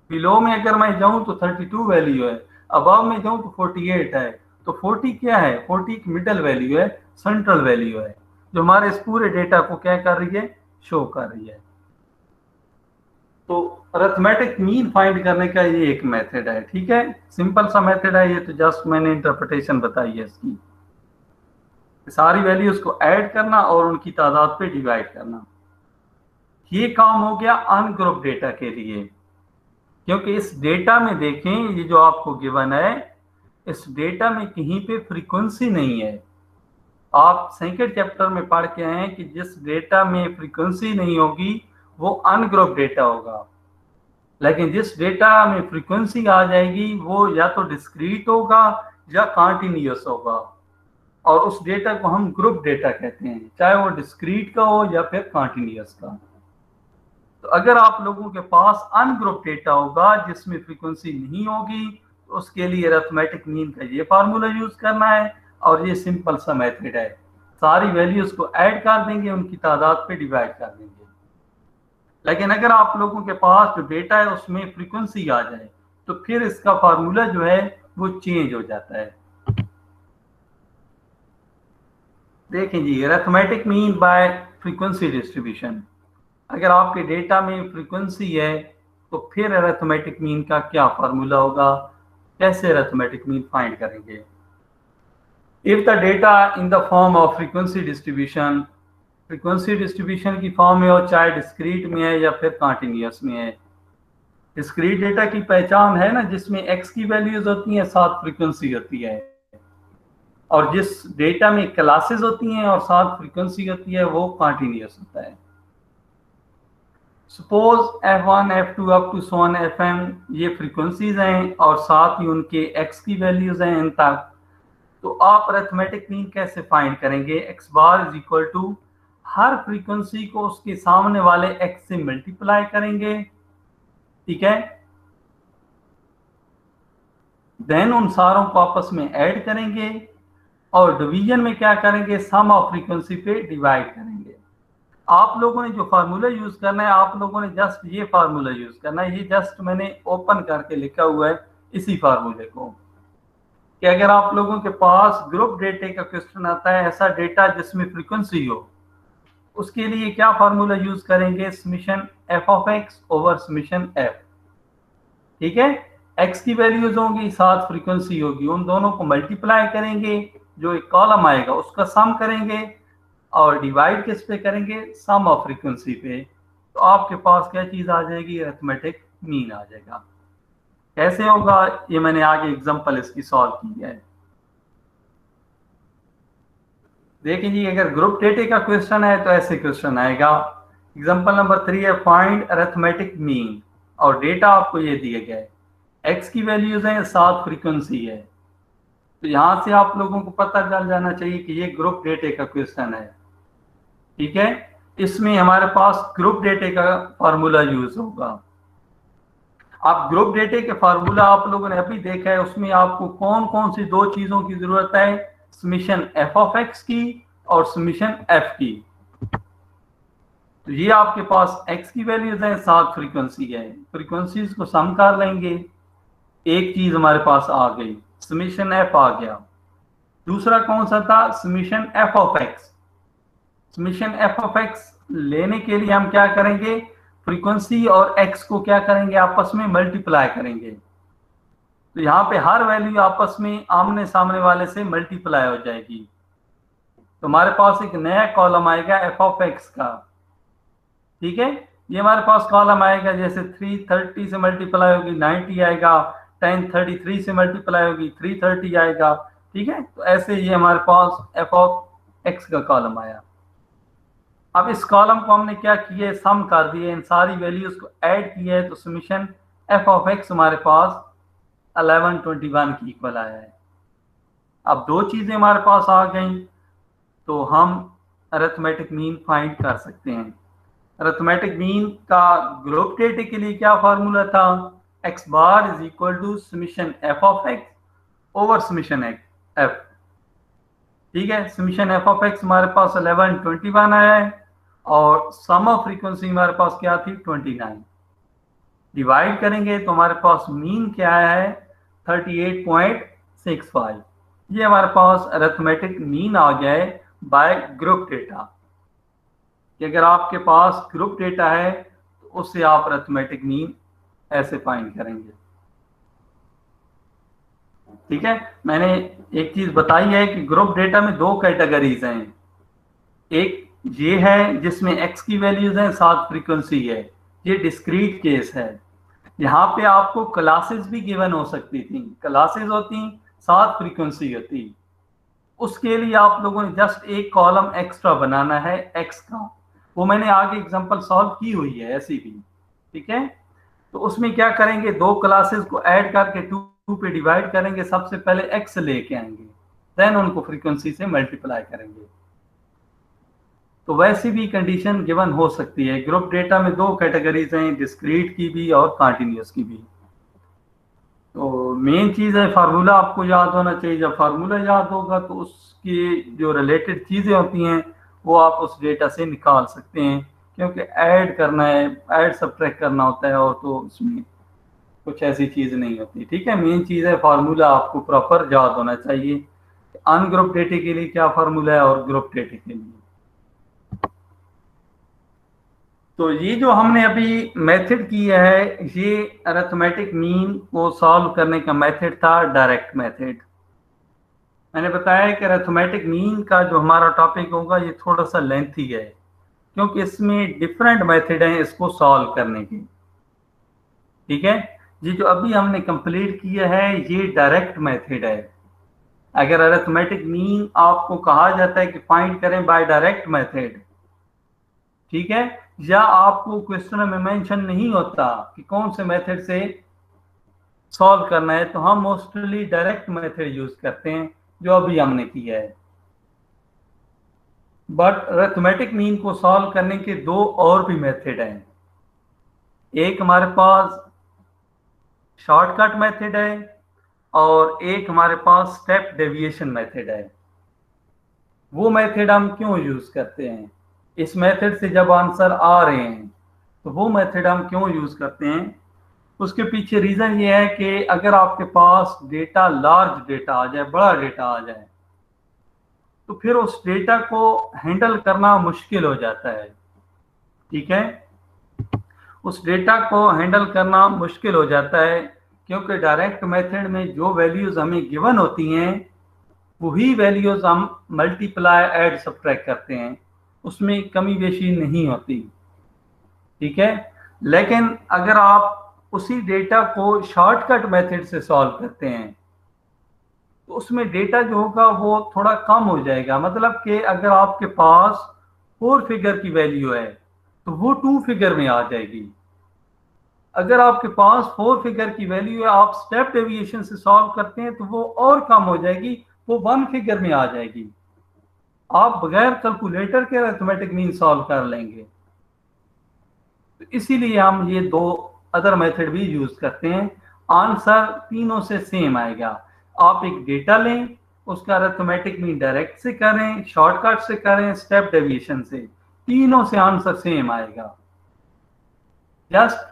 बिलो में अगर मैं जाऊं तो 32 वैल्यू है, अबव में जाऊं तो 48 है। तो 40 क्या है, 40 एक मिडल वैल्यू है, सेंट्रल वैल्यू है, जो हमारे इस पूरे डेटा को क्या कर रही है, शो कर रही है। तो अरिथमेटिक मीन फाइंड करने का ये एक मेथड है। ठीक है, सिंपल सा मेथड है ये, तो जस्ट मैंने इंटरप्रिटेशन बताई है इसकी। सारी वैल्यूज को ऐड करना और उनकी तादाद पे डिवाइड करना, ये काम हो गया अनग्रुप डेटा के लिए। क्योंकि इस डेटा में देखें, ये जो आपको गिवन है, इस डेटा में कहीं पे फ्रीक्वेंसी नहीं है। आप सेकंड चैप्टर में पढ़ के आए हैं कि जिस डेटा में फ्रीक्वेंसी नहीं होगी वो अनग्रुप डेटा होगा, लेकिन जिस डेटा में फ्रीक्वेंसी आ जाएगी वो या तो डिस्क्रीट होगा या कॉन्टिन्यूअस होगा, और उस डेटा को हम ग्रुप डेटा कहते हैं, चाहे वो डिस्क्रीट का हो या फिर कॉन्टिन्यूअस का। तो अगर आप लोगों के पास अनग्रुप डेटा होगा जिसमें फ्रीक्वेंसी नहीं होगी, तो उसके लिए अरिथमेटिक मीन का ये फार्मूला यूज करना है, और ये सिंपल सा मेथड है। सारी वैल्यूज को ऐड कर देंगे, उनकी तादाद पे डिवाइड कर देंगे। लेकिन अगर आप लोगों के पास जो डेटा है उसमें फ्रीक्वेंसी आ जाए, तो फिर इसका फार्मूला जो है वो चेंज हो जाता है। देखें जी, arithmetic mean by frequency distribution. अगर आपके डेटा में फ्रीक्वेंसी है तो फिर अरिथमेटिक मीन का क्या फार्मूला होगा, कैसे अरिथमेटिक मीन फाइंड करेंगे। If the data in the form of frequency distribution, frequency distribution की फॉर्म में हो, चाहे डिस्क्रीट में है या फिर कॉन्टिन्यूअस में है। डिस्क्रीट डेटा की पहचान है ना, जिसमें एक्स की वैल्यूज होती हैं, साथ फ्रीक्वेंसी होती है, और जिस डेटा में क्लासेस होती हैं और साथ फ्रीक्वेंसी होती है वो कॉन्टिन्यूअस होता है। Suppose f1 f2 up to so on fm ये फ्रीक्वेंसीज हैं और साथ ही उनके x की वैल्यूज हैं इन तक। तो आप अरिथमेटिक मीन कैसे फाइंड करेंगे, x bar is equal to हर फ्रीक्वेंसी को उसके सामने वाले x से मल्टीप्लाई करेंगे। ठीक है, देन उन सारों को आपस में ऐड करेंगे, और डिवीजन में क्या करेंगे, सम ऑफ फ्रीक्वेंसी पे डिवाइड करेंगे। आप लोगों ने जो फार्मूला यूज करना है, आप लोगों ने जस्ट ये फार्मूला यूज करना है। ये जस्ट मैंने ओपन करके लिखा हुआ है इसी फार्मूले को, कि अगर आप लोगों के पास ग्रुप डेटा का क्वेश्चन आता है, ऐसा डेटा जिसमें फ्रीक्वेंसी हो, उसके लिए क्या फार्मूला यूज करेंगे, summation f of x over summation f। ठीक है, x की वैल्यूज होंगी, साथ फ्रीक्वेंसी होगी, उन दोनों को मल्टीप्लाई करेंगे, जो एक कॉलम आएगा उसका सम करेंगे, और डिवाइड किस पे करेंगे, सम ऑफ फ्रीक्वेंसी पे, तो आपके पास क्या चीज आ जाएगी, अरिथमेटिक मीन आ जाएगा। कैसे होगा ये मैंने आगे एग्जांपल इसकी सॉल्व की है। देखिए जी, अगर ग्रुप डेटा का क्वेश्चन है तो ऐसे क्वेश्चन आएगा। एग्जांपल नंबर 3 है, फाइंड अरिथमेटिक मीन, और डेटा आपको ये दिया गया है, एक्स की वैल्यूज है, 7 फ्रीक्वेंसी है। तो यहां से आप लोगों को पता चल जाना चाहिए कि ये ग्रुप डेटा का क्वेश्चन है। ठीक है, इसमें हमारे पास ग्रुप डेटा का फार्मूला यूज होगा। आप ग्रुप डेटा के फार्मूला आप लोगों ने अभी देखा है, उसमें आपको कौन कौन सी दो चीजों की जरूरत है, समेशन एफ ऑफ एक्स की और समेशन एफ की। तो ये आपके पास एक्स की वैल्यूज है, 7 फ्रीक्वेंसी है, फ्रीक्वेंसीज को सम कर लेंगे, एक चीज हमारे पास आ गई, समेशन एफ आ गया। दूसरा कौन सा था, summation f of x. Summation f of x लेने के लिए हम क्या करेंगे, फ्रीक्वेंसी और एक्स को क्या करेंगे, आपस में मल्टीप्लाई करेंगे। तो यहाँ पे हर वैल्यू आपस में आमने सामने वाले से मल्टीप्लाई हो जाएगी। तो हमारे पास एक नया कॉलम आएगा एफ ऑफ एक्स का। ठीक है, ये हमारे पास कॉलम आएगा, जैसे 330 से मल्टीप्लाई होगी 90 आएगा, 1033 से मल्टीप्लाई होगी 330 आएगा। ठीक है, तो ऐसे ये हमारे पास एफ ऑफ एक्स का कॉलम आया। अब इस कॉलम को हमने क्या किया, सम कर दिए, इन सारी वैल्यूज को ऐड किया है, तो समेशन एफ ऑफ एक्स हमारे पास 1121 की इक्वल आया है। अब दो चीजें हमारे पास आ गई, तो हम अरिथमेटिक मीन फाइंड कर सकते हैं। अरिथमेटिक मीन का ग्रुप डेटा के लिए क्या फार्मूला था, x bar is equal to summation f of x over summation f. ठीक है, समेशन एफ ऑफ एक्स हमारे पास 1121 आया है, और सम ऑफ फ्रीक्वेंसी हमारे पास क्या थी, 29। डिवाइड करेंगे तो हमारे पास मीन क्या आया है, 38.65। ये हमारे पास अरिथमेटिक मीन आ गया है बाय ग्रुप डेटा। कि अगर आपके पास ग्रुप डेटा है तो उससे आप अरिथमेटिक मीन ऐसे फाइंड करेंगे। ठीक है, मैंने एक चीज बताई है कि ग्रुप डेटा में दो कैटेगरीज हैं। एक ये है जिसमें एक्स की वैल्यूज हैं, 7 फ्रीक्वेंसी है, ये डिस्क्रीट केस है। यहाँ पे आपको क्लासेस भी गिवन हो सकती थी, क्लासेस होती 7 फ्रीक्वेंसी होती, उसके लिए आप लोगों ने जस्ट एक कॉलम एक्स्ट्रा बनाना है एक्स का, वो मैंने आगे एग्जांपल सॉल्व की हुई है ऐसी भी। ठीक है, तो उसमें क्या करेंगे, दो क्लासेस को ऐड करके 2 पे डिवाइड करेंगे, सबसे पहले एक्स लेके आएंगे, देन उनको फ्रीक्वेंसी से मल्टीप्लाई करेंगे। तो वैसी भी कंडीशन गिवन हो सकती है। ग्रुप डेटा में दो कैटेगरीज हैं, डिस्क्रीट की भी और कंटिन्यूअस की भी। तो मेन चीज है फार्मूला आपको याद होना चाहिए। जब फार्मूला याद होगा तो उसकी जो रिलेटेड चीजें होती हैं वो आप उस डेटा से निकाल सकते हैं, क्योंकि ऐड करना है, ऐड सब्ट्रैक्ट करना होता है, और तो उसमें कुछ ऐसी चीज नहीं होती। ठीक है, मेन चीज है फार्मूला आपको प्रॉपर याद होना चाहिए, अनग्रुप डेटा के लिए क्या फार्मूला है और ग्रुप डेटा के लिए। तो ये जो हमने अभी मेथड किया है, ये अरिथमेटिक मीन को सॉल्व करने का मेथड था, डायरेक्ट मेथड। मैंने बताया कि अरिथमेटिक मीन का जो हमारा टॉपिक होगा ये थोड़ा सा लेंथी है, क्योंकि इसमें डिफरेंट मेथड हैं इसको सॉल्व करने के। ठीक है, ये जो अभी हमने कंप्लीट किया है ये डायरेक्ट मेथड है। अगर अरिथमेटिक मीन आपको कहा जाता है कि फाइंड करें बाय डायरेक्ट मेथड, ठीक है, या आपको क्वेश्चन में मेंशन नहीं होता कि कौन से मेथड से सॉल्व करना है, तो हम मोस्टली डायरेक्ट मेथड यूज करते हैं जो अभी हमने किया है। बट अरिथमेटिक मीन को सॉल्व करने के दो और भी मेथड हैं। एक हमारे पास शॉर्टकट मेथड है और एक हमारे पास स्टेप डेविएशन मेथड है। वो मेथड हम क्यों यूज करते हैं, इस मेथड से जब आंसर आ रहे हैं तो वो मेथड हम क्यों यूज करते हैं, उसके पीछे रीजन ये है कि अगर आपके पास डेटा, लार्ज डेटा आ जाए, बड़ा डेटा आ जाए, तो फिर उस डेटा को हैंडल करना मुश्किल हो जाता है। ठीक है, उस डेटा को हैंडल करना मुश्किल हो जाता है, क्योंकि डायरेक्ट मेथड में जो वैल्यूज हमें गिवन होती हैं वही वैल्यूज हम मल्टीप्लाई ऐड सब्ट्रैक्ट करते हैं, उसमें कमी बेशी नहीं होती, ठीक है। लेकिन अगर आप उसी डेटा को शॉर्टकट मेथड से सॉल्व करते हैं तो उसमें डेटा जो होगा वो थोड़ा कम हो जाएगा। मतलब कि अगर आपके पास 4 फिगर की वैल्यू है तो वो 2 फिगर में आ जाएगी। अगर आपके पास 4 फिगर की वैल्यू है, आप स्टेप डेविएशन से सॉल्व करते हैं तो वो और कम हो जाएगी, वो 1 फिगर में आ जाएगी। आप बगैर कैलकुलेटर के अरिथमेटिक मीन सॉल्व कर लेंगे। तो इसीलिए हम ये 2 अदर मेथड भी यूज करते हैं। आंसर तीनों से सेम आएगा। आप एक डेटा लें, उसका अरिथमेटिक मीन डायरेक्ट से करें, शॉर्टकट से करें, स्टेप डेविएशन से, तीनों से आंसर सेम आएगा। जस्ट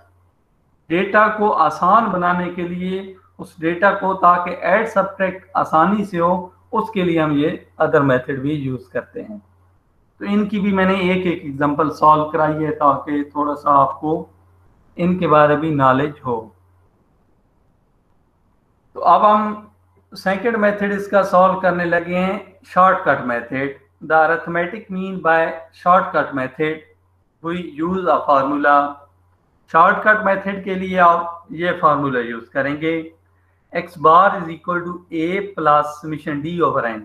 डेटा को आसान बनाने के लिए, उस डेटा को ताकि ऐड सब्ट्रैक्ट आसानी से हो, उसके लिए हम ये अदर मेथड भी यूज करते हैं। तो इनकी भी मैंने एक एक एग्जांपल सॉल्व कराई है ताकि थोड़ा सा आपको इनके बारे में नॉलेज हो। तो अब हम सेकंड मेथड इसका सॉल्व करने लगे हैं, shortcut method. The arithmetic mean by shortcut method, we use a formula. Shortcut method के लिए आप ये फार्मूला यूज करेंगे, x bar is equal to a plus summation d over n।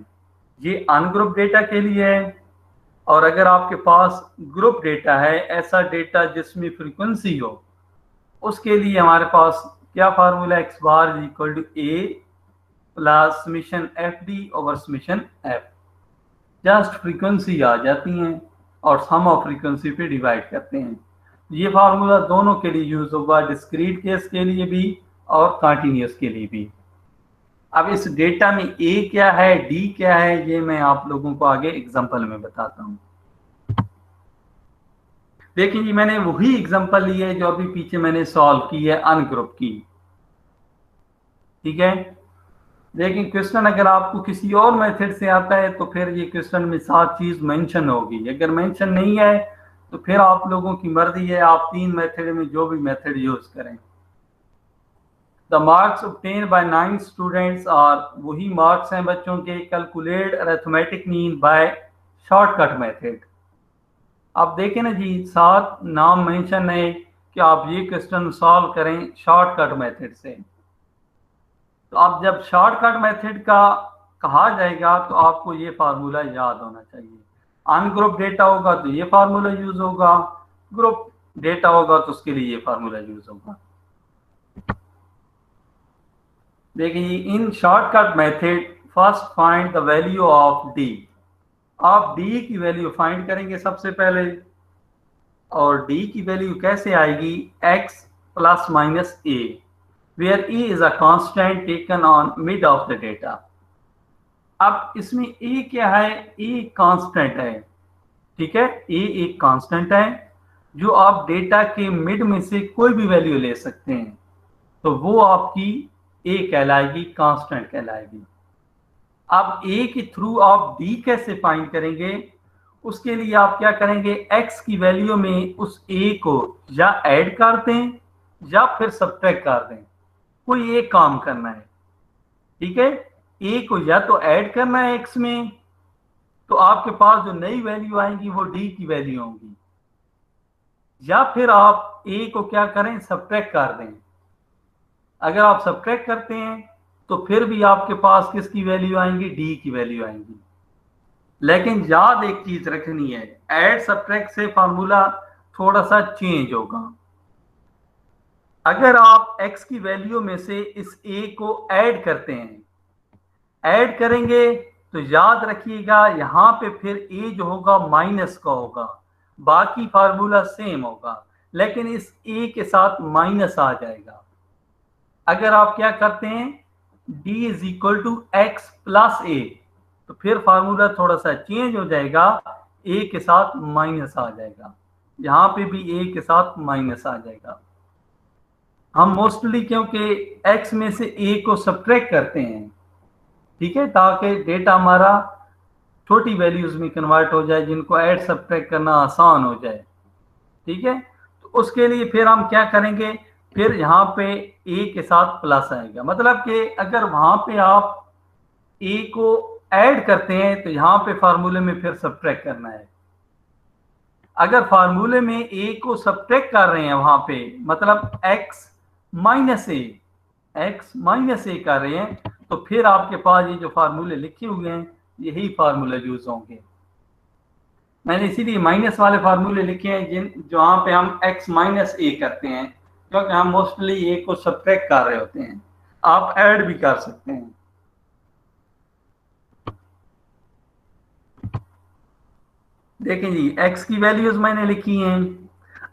ये अनग्रुप डेटा के लिए है। और अगर आपके पास ग्रुप डेटा है, ऐसा डेटा जिसमें फ्रीक्वेंसी हो, उसके लिए हमारे पास क्या formula, x bar is equal to a plus summation fd over summation f। Just frequency आ जाती हैं और सम ऑफ फ्रीक्वेंसी पे डिवाइड करते हैं। ये फार्मूला दोनों के लिए यूज होगा, डिस्क्रीट केस के लिए भी और कंटिन्यूस के लिए भी। अब इस डेटा में a क्या है, d क्या है, ये मैं आप लोगों को आगे एग्जांपल में बताता हूँ। देखिए जी, मैंने वही एग्जांपल ली है जो अभी पीछे मैंने सॉल्व की है अनग्रुप की, ठीक है। लेकिन क्वेश्चन अगर आपको किसी और मेथड से आता है तो फिर ये क्वेश्चन में 7 चीज मेंशन होगी। अगर मेंशन नहीं है तो फिर आप लोगों की मर्जी है, आप 3 मेथड में जो भी मेथड यूज करें। The marks obtain by 9 students are, वही मार्क्स हैं बच्चों के, calculate arithmetic mean by shortcut method. आप देखें ना जी, 7 नाम मेंशन है कि आप ये क्वेश्चन सॉल्व करें शॉर्टकट मेथड से। तो आप जब शॉर्टकट मेथड का कहा जाएगा तो आपको ये फार्मूला याद होना चाहिए। अनग्रुप डेटा होगा तो ये फार्मूला यूज होगा, ग्रुप डेटा होगा तो उसके लिए ये फार्मूला यूज होगा। देखिए, in shortcut method first find the value of D. आप डी की वैल्यू फाइंड करेंगे सबसे पहले, और डी की वैल्यू कैसे आएगी, x plus minus A, where e is a constant taken on mid of the data। अब इसमें a क्या है, a कांस्टेंट है, ठीक है। a एक कांस्टेंट है जो आप डेटा के मिड में से कोई भी वैल्यू ले सकते हैं, तो वो आपकी a कहलाएगी, कांस्टेंट कहलाएगी। अब a के थ्रू आप d कैसे फाइंड करेंगे, उसके लिए आप क्या करेंगे, x की वैल्यू में उस a को या ऐड कर दें या फिर सब्ट्रैक्ट कर दें, कोई एक काम करना है, ठीक है। a को या तो ऐड करना है x में, तो आपके पास जो नई वैल्यू आएंगी वो d की वैल्यू होंगी, या फिर आप a को क्या करें, सब्ट्रैक्ट कर दें। अगर आप सब्ट्रैक्ट करते हैं तो फिर भी आपके पास किसकी वैल्यू आएंगी, d की वैल्यू आएंगी। लेकिन याद एक चीज रखनी है, ऐड सब्ट्रैक्ट से फार्मूला थोड़ा सा चेंज होगा। अगर आप x की वैल्यू में से इस a को ऐड करते हैं, ऐड करेंगे तो याद रखिएगा यहाँ पे फिर a जो होगा माइनस का होगा, बाकी फार्मूला सेम होगा, लेकिन इस a के साथ माइनस आ जाएगा। अगर आप क्या करते हैं, d is equal to x plus a, तो फिर फार्मूला थोड़ा सा चेंज हो जाएगा, a के साथ माइनस आ जाएगा, यहाँ पे भी a के साथ माइनस आ जाएगा। हम मोस्टली क्योंकि x में से a को सब्ट्रैक्ट करते हैं, ठीक है, ताकि डेटा हमारा छोटी वैल्यूज में कन्वर्ट हो जाए, जिनको ऐड सब्ट्रैक्ट करना आसान हो जाए, ठीक है। तो उसके लिए फिर हम क्या करेंगे, फिर यहाँ पे a के साथ प्लस आएगा। मतलब कि अगर वहाँ पे आप a को ऐड करते हैं तो यहाँ पे फार्मूले में फिर सब्ट्रैक्ट करना है। अगर फार्मूले में ए को सब्ट्रैक्ट कर रहे हैं वहां पे, मतलब x माइनस ए कर रहे हैं, तो फिर आपके पास ये जो फार्मूले लिखे हुए हैं यही फार्मूले यूज होंगे। मैंने इसीलिए माइनस वाले फार्मूले लिखे हैं जहाँ पे हम x माइनस ए करते हैं, क्योंकि हम मोस्टली ए को सब्ट्रैक्ट कर रहे होते हैं। आप ऐड भी कर सकते हैं। देखें जी, x की वैल्यूज मैंने लिखी हैं।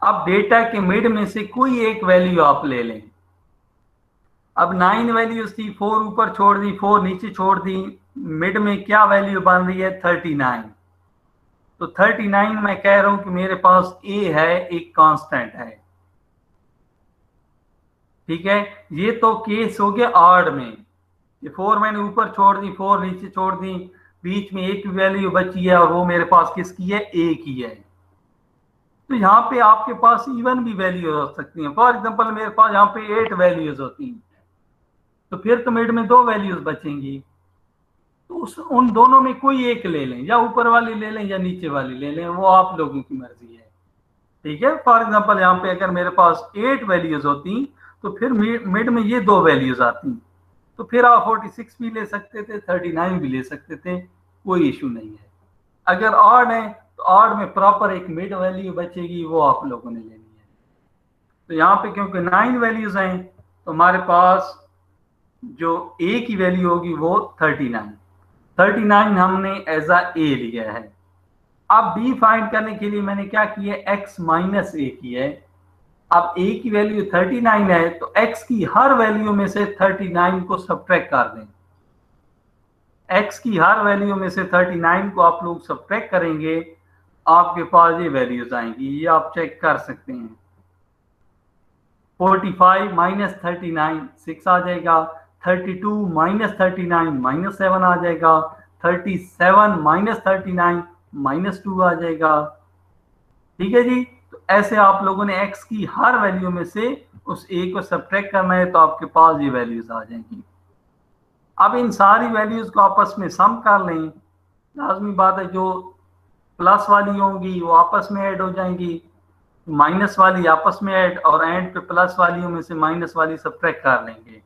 अब डेटा के मिड में से कोई एक वैल्यू आप ले लें। अब 9 वैल्यूज थी, 4 ऊपर छोड़ दी, 4 नीचे छोड़ दी, मिड में क्या वैल्यू बन रही है 39। तो 39 मैं कह रहा हूं कि मेरे पास a है, एक कांस्टेंट है, ठीक है। ये तो केस हो गया ऑड में, ये 4 मैंने ऊपर छोड़ दी, 4 नीचे छोड़ दी, बीच में एक वैल्यू बची है और वो मेरे पास किसकी है, a की है। तो यहाँ पे आपके पास इवन भी वैल्यू हो सकती हैं। फॉर एग्जांपल मेरे पास यहाँ पे 8 वैल्यूज होती हैं, तो फिर तो मिड में 2 वैल्यूज बचेंगी। तो उन दोनों में कोई एक ले लें, या ऊपर वाली ले लें या नीचे वाली ले लें, वो आप लोगों की मर्जी है, ठीक है। फॉर एग्जांपल यहाँ पे अगर मेरे पास 8 वैल्यूज होती तो फिर मिड में ये 2 वैल्यूज आती, तो फिर आप 46 भी ले सकते थे, 39 भी ले सकते थे, कोई इशू नहीं है। अगर ऑड है तो ऑड में प्रॉपर एक मिड वैल्यू बचेगी, वो आप लोगों ने लेनी है। तो यहाँ पे क्योंकि 9 वैल्यूज हैं तो हमारे पास जो a की वैल्यू होगी वो 39 हमने एज अ a लिया है। अब b फाइंड करने के लिए मैंने क्या किया, x माइनस a किया है। अब a की वैल्यू 39 है तो x की हर वैल्यू में से 39 को सब्ट्रैक्ट कर दें। x की हर वैल्यू में से 39 को आप लोग सब्ट्रैक्ट करेंगे, आपके पास ये वैल्यूज आएंगी, ये आप चेक कर सकते हैं। 45 माइनस 39 6 आ जाएगा, 32 माइनस 39 माइनस 7 आ जाएगा, 37 माइनस 39 माइनस 2 आ जाएगा, ठीक है जी। तो ऐसे आप लोगों ने x की हर वैल्यू में से उस a को सब्ट्रैक्ट करना है, तो आपके पास ये वैल्यूज आ जाएंगी। अब इन सारी वैल्यूज को आपस में सम कर लें। लाजमी बात है, जो प्लस वाली होंगी वो आपस में ऐड हो जाएंगी, माइनस वाली आपस में ऐड, और एंड पे प्लस वालियों में से माइनस वाली सब्ट्रैक्ट कर लेंगे।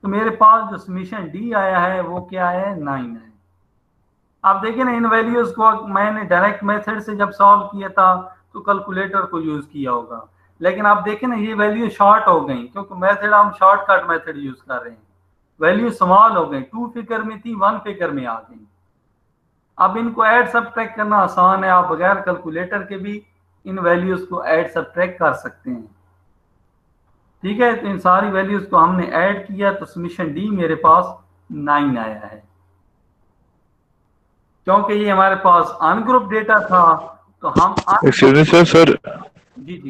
तो मेरे पास जो समीशन d आया है वो क्या है, 9 है। आप देखें ना, इन वैल्यूज को मैंने डायरेक्ट मेथड से जब सॉल्व किया था तो कैलकुलेटर को यूज किया होगा, लेकिन आप देखें ना ये वैल्यू शॉर्ट हो गई, क्योंकि मेथड हम शॉर्टकट मेथड यूज कर रहे हैं। वैल्यू स्मॉल हो गई, 2 फिगर में थी 1 फिगर में आ गई। अब इनको ऐड सब्ट्रैक्ट करना आसान है, आप बगैर कैलकुलेटर के भी इन वैल्यूज को ऐड सब्ट्रैक्ट कर सकते हैं, ठीक है। तो इन सारी वैल्यूज को हमने ऐड किया तो समीशन डी मेरे पास 9 आया है। क्योंकि ये हमारे पास अनग्रुप डेटा था तो हम एक्सक्यूज मी सर जी जी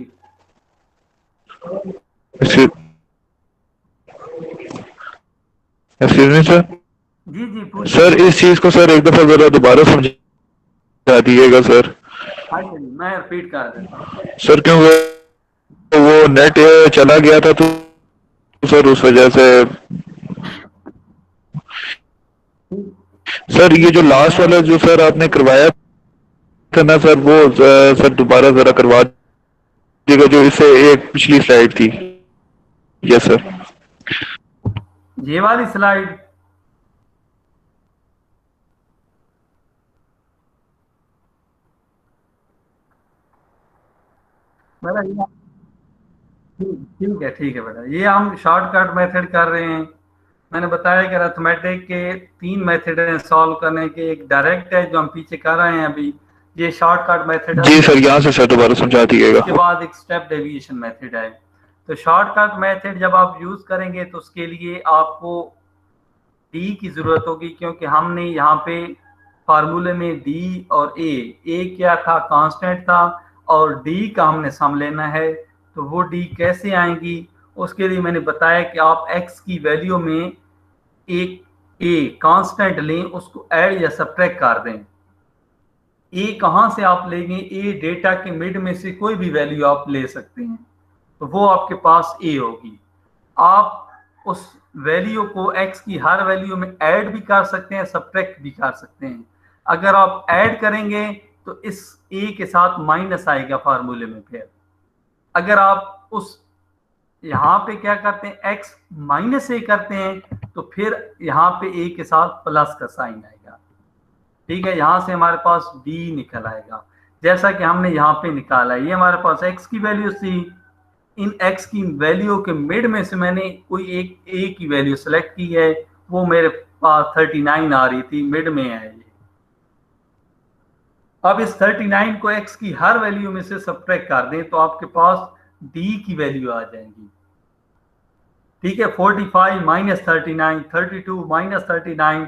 एक्सक्यूज मी सर जी जी सर इस चीज को सर एक दफा जरा दोबारा समझा दीजिएगा सर। हाँ जी, मैं रिपीट कर देता हूँ सर, क्योंकि वो नेट चला गया था तो सर उस वजह से। सर ये जो लास्ट वाला जो सर आपने करवाया था ना सर, वो सर दोबारा जरा करवा दीजिएगा, जो इससे एक पिछली स्लाइड थी। Yes sir. ये वाली स्लाइड ठीक है बेटा, ये हम शॉर्टकट मेथड कर रहे हैं। मैंने बताया कि अरिथमेटिक के 3 मेथड हैं सॉल्व करने के, एक डायरेक्ट है जो हम पीछे कर रहे हैं अभी, ये शॉर्टकट मेथड है। जी सर, यहाँ से सर दोबारा समझा दीजिएगा। उसके बाद एक स्टेप डेविएशन मेथड है। तो शॉर्टकट मेथड जब आप यूज करेंगे तो उसके लिए आपको डी की जरूरत होगी, क्योंकि हमने यहाँ पे फार्मूले में डी और ए क्या था, कांस्टेंट था, और डी का हमने सम लेना है। तो वो डी कैसे आएंगी, उसके लिए मैंने बताया कि आप एक्स की वैल्यू में एक ए कांस्टेंट लें, उसको ऐड या सब्ट्रैक्ट कर दें। ए कहाँ से आप लेंगे, ए डेटा के मिड में से कोई भी वैल्यू आप ले सकते हैं, तो वो आपके पास ए होगी। आप उस वैल्यू को x की हर वैल्यू में ऐड भी कर सकते हैं, सब्ट्रैक्ट भी कर सकते हैं। अगर आप ऐड करेंगे तो इस a के साथ माइनस आएगा फार्मूले में। फिर अगर आप उस यहाँ पे क्या करते हैं, x माइनस a करते हैं, तो फिर यहाँ पे a के साथ प्लस का साइन आएगा। ठीक है, यहाँ से हमारे पास d निकल आएगा जैसा कि हमने यहाँ पे निकाला। ये हमारे पास x की वैल्यू थी। इन x की वैल्यू के मिड में से मैंने कोई एक a की वैल्यू सेलेक्ट की है, वो मेरे पास 39 आ रही थी, मिड में है ये। अब इस 39 को x की हर वैल्यू में से सब्ट्रैक्ट कर दें तो आपके पास d की वैल्यू आ जाएगी। ठीक है, 45 माइनस 39, 32 माइनस 39,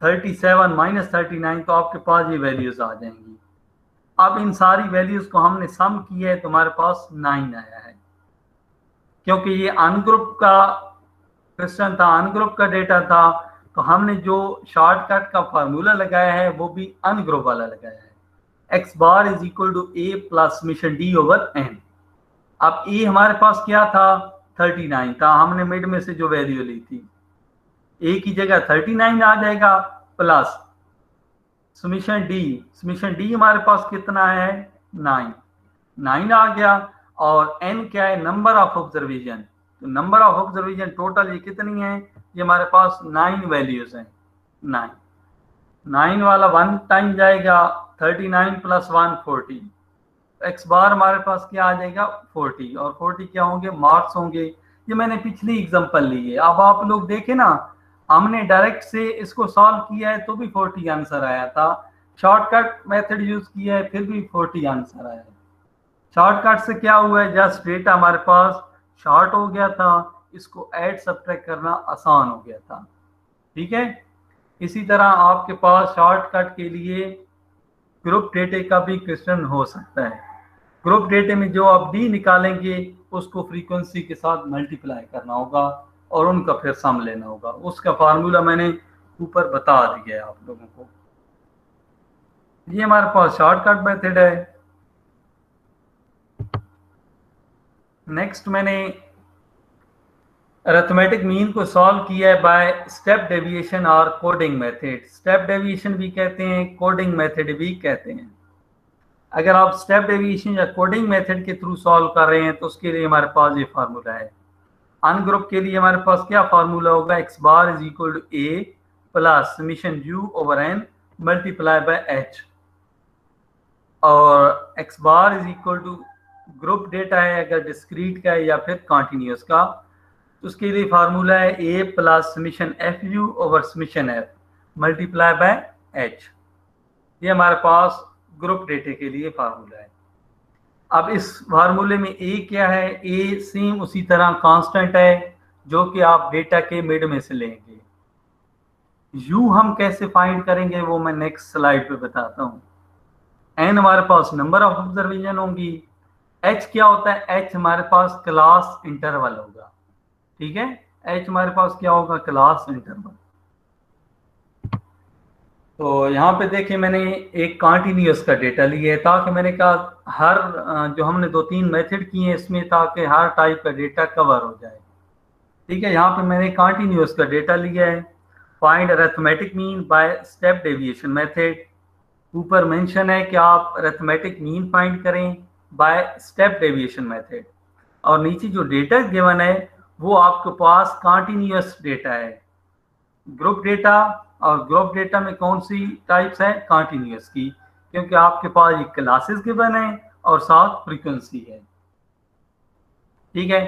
37 माइनस 39, तो आपके पास ये वैल्यूज आ जाएंगी। अब इन सारी वैल्यूज को हमने सम किया है तो हमारे पास 9 आया है। क्योंकि ये अनग्रुप का क्वेश्चन था, अनग्रुप का डेटा था, तो हमने जो शॉर्टकट का फार्मूला लगाया है वो भी अनग्रुप वाला लगाया है। x bar is equal to a plus summation d over n। अब a हमारे पास क्या था, 39 था, हमने मिड में से जो वैल्यू ली थी, a की जगह 39 आ जाएगा प्लस समेशन d हमारे पास कितना है, 9 आ गया। और n क्या है, नंबर ऑफ ऑब्जर्वेशन। तो नंबर ऑफ ऑब्जर्वेशन टोटल ये कितनी है, ये हमारे पास 9 वैल्यूज हैं। 9 वाला 1 टाइम जाएगा, 39 प्लस 1 40। एक्स बार हमारे पास क्या आ जाएगा, 40, और 40 क्या होंगे, मार्क्स होंगे। ये मैंने पिछली एग्जांपल ली है। अब आप लोग देखें ना, हमने डायरेक्ट से इसको सॉल्व किया है तो भी 40 आंसर आया था, शॉर्टकट मेथड यूज किया है फिर भी 40 आंसर आया है। शॉर्टकट से क्या हुआ है, जस्ट डेटा हमारे पास शॉर्ट हो गया था, इसको ऐड सब्ट्रैक्ट करना आसान हो गया था। ठीक है, इसी तरह आपके पास शॉर्टकट के लिए ग्रुप डेटे का भी क्वेश्चन हो सकता है। ग्रुप डेटे में जो आप डी निकालेंगे उसको फ्रीक्वेंसी के साथ मल्टीप्लाई करना होगा और उनका फिर सम लेना होगा। उसका फार्मूला मैंने ऊपर बता दिया है आप लोगों को। ये हमारे पास शॉर्टकट मेथड है। नेक्स्ट मैंने अरिथमेटिक मीन को सॉल्व किया है बाय स्टेप डेविएशन और कोडिंग मेथड। स्टेप डेविएशन भी कहते हैं, कोडिंग मेथड भी कहते हैं। अगर आप स्टेप डेविएशन या कोडिंग मेथड के थ्रू सॉल्व कर रहे हैं तो उसके लिए हमारे पास ये फार्मूला है। अनग्रुप के लिए हमारे पास क्या फार्मूला होगा, x bar is equal to a plus summation u over n multiply by h. और x bar is equal to group data है, अगर डिस्क्रीट का है या फिर कॉन्टिन्यूस का, तो उसके लिए फार्मूला है a plus summation f u over summation f multiply by h. ये हमारे पास ग्रुप डेटे के लिए फार्मूला है। अब इस फार्मूले में ए क्या है, ए सेम उसी तरह कांस्टेंट है जो कि आप डेटा के मिड में से लेंगे। यू हम कैसे फाइंड करेंगे वो मैं नेक्स्ट स्लाइड पे बताता हूँ। एन हमारे पास नंबर ऑफ ऑब्जर्वेशन होंगी। एच क्या होता है, एच हमारे पास क्लास इंटरवल होगा। ठीक है, एच हमारे पास क्या होगा, क्लास इंटरवल। तो यहाँ पे देखिए मैंने एक कॉन्टिन्यूस का डेटा लिया है ताकि मैंने कहा हर जो हमने 2-3 मेथड किए हैं इसमें ताकि हर टाइप का डेटा कवर हो जाए। ठीक है, यहाँ पे मैंने कॉन्टिन्यूस का डेटा लिया है। Find arithmetic mean by step deviation method. ऊपर मेंशन है कि आप अरिथमेटिक मीन फाइंड करें बाय स्टेप डेविएशन मेथड, और नीचे जो डेटा गिवन है वो आपके पास कॉन्टिन्यूस डेटा है, ग्रुप डेटा। और ग्रुप डेटा में कौन सी टाइप्स है, कॉन्टिन्यूस की, क्योंकि आपके पास ये क्लासेस गिवन है और साथ फ्रीक्वेंसी है। ठीक है,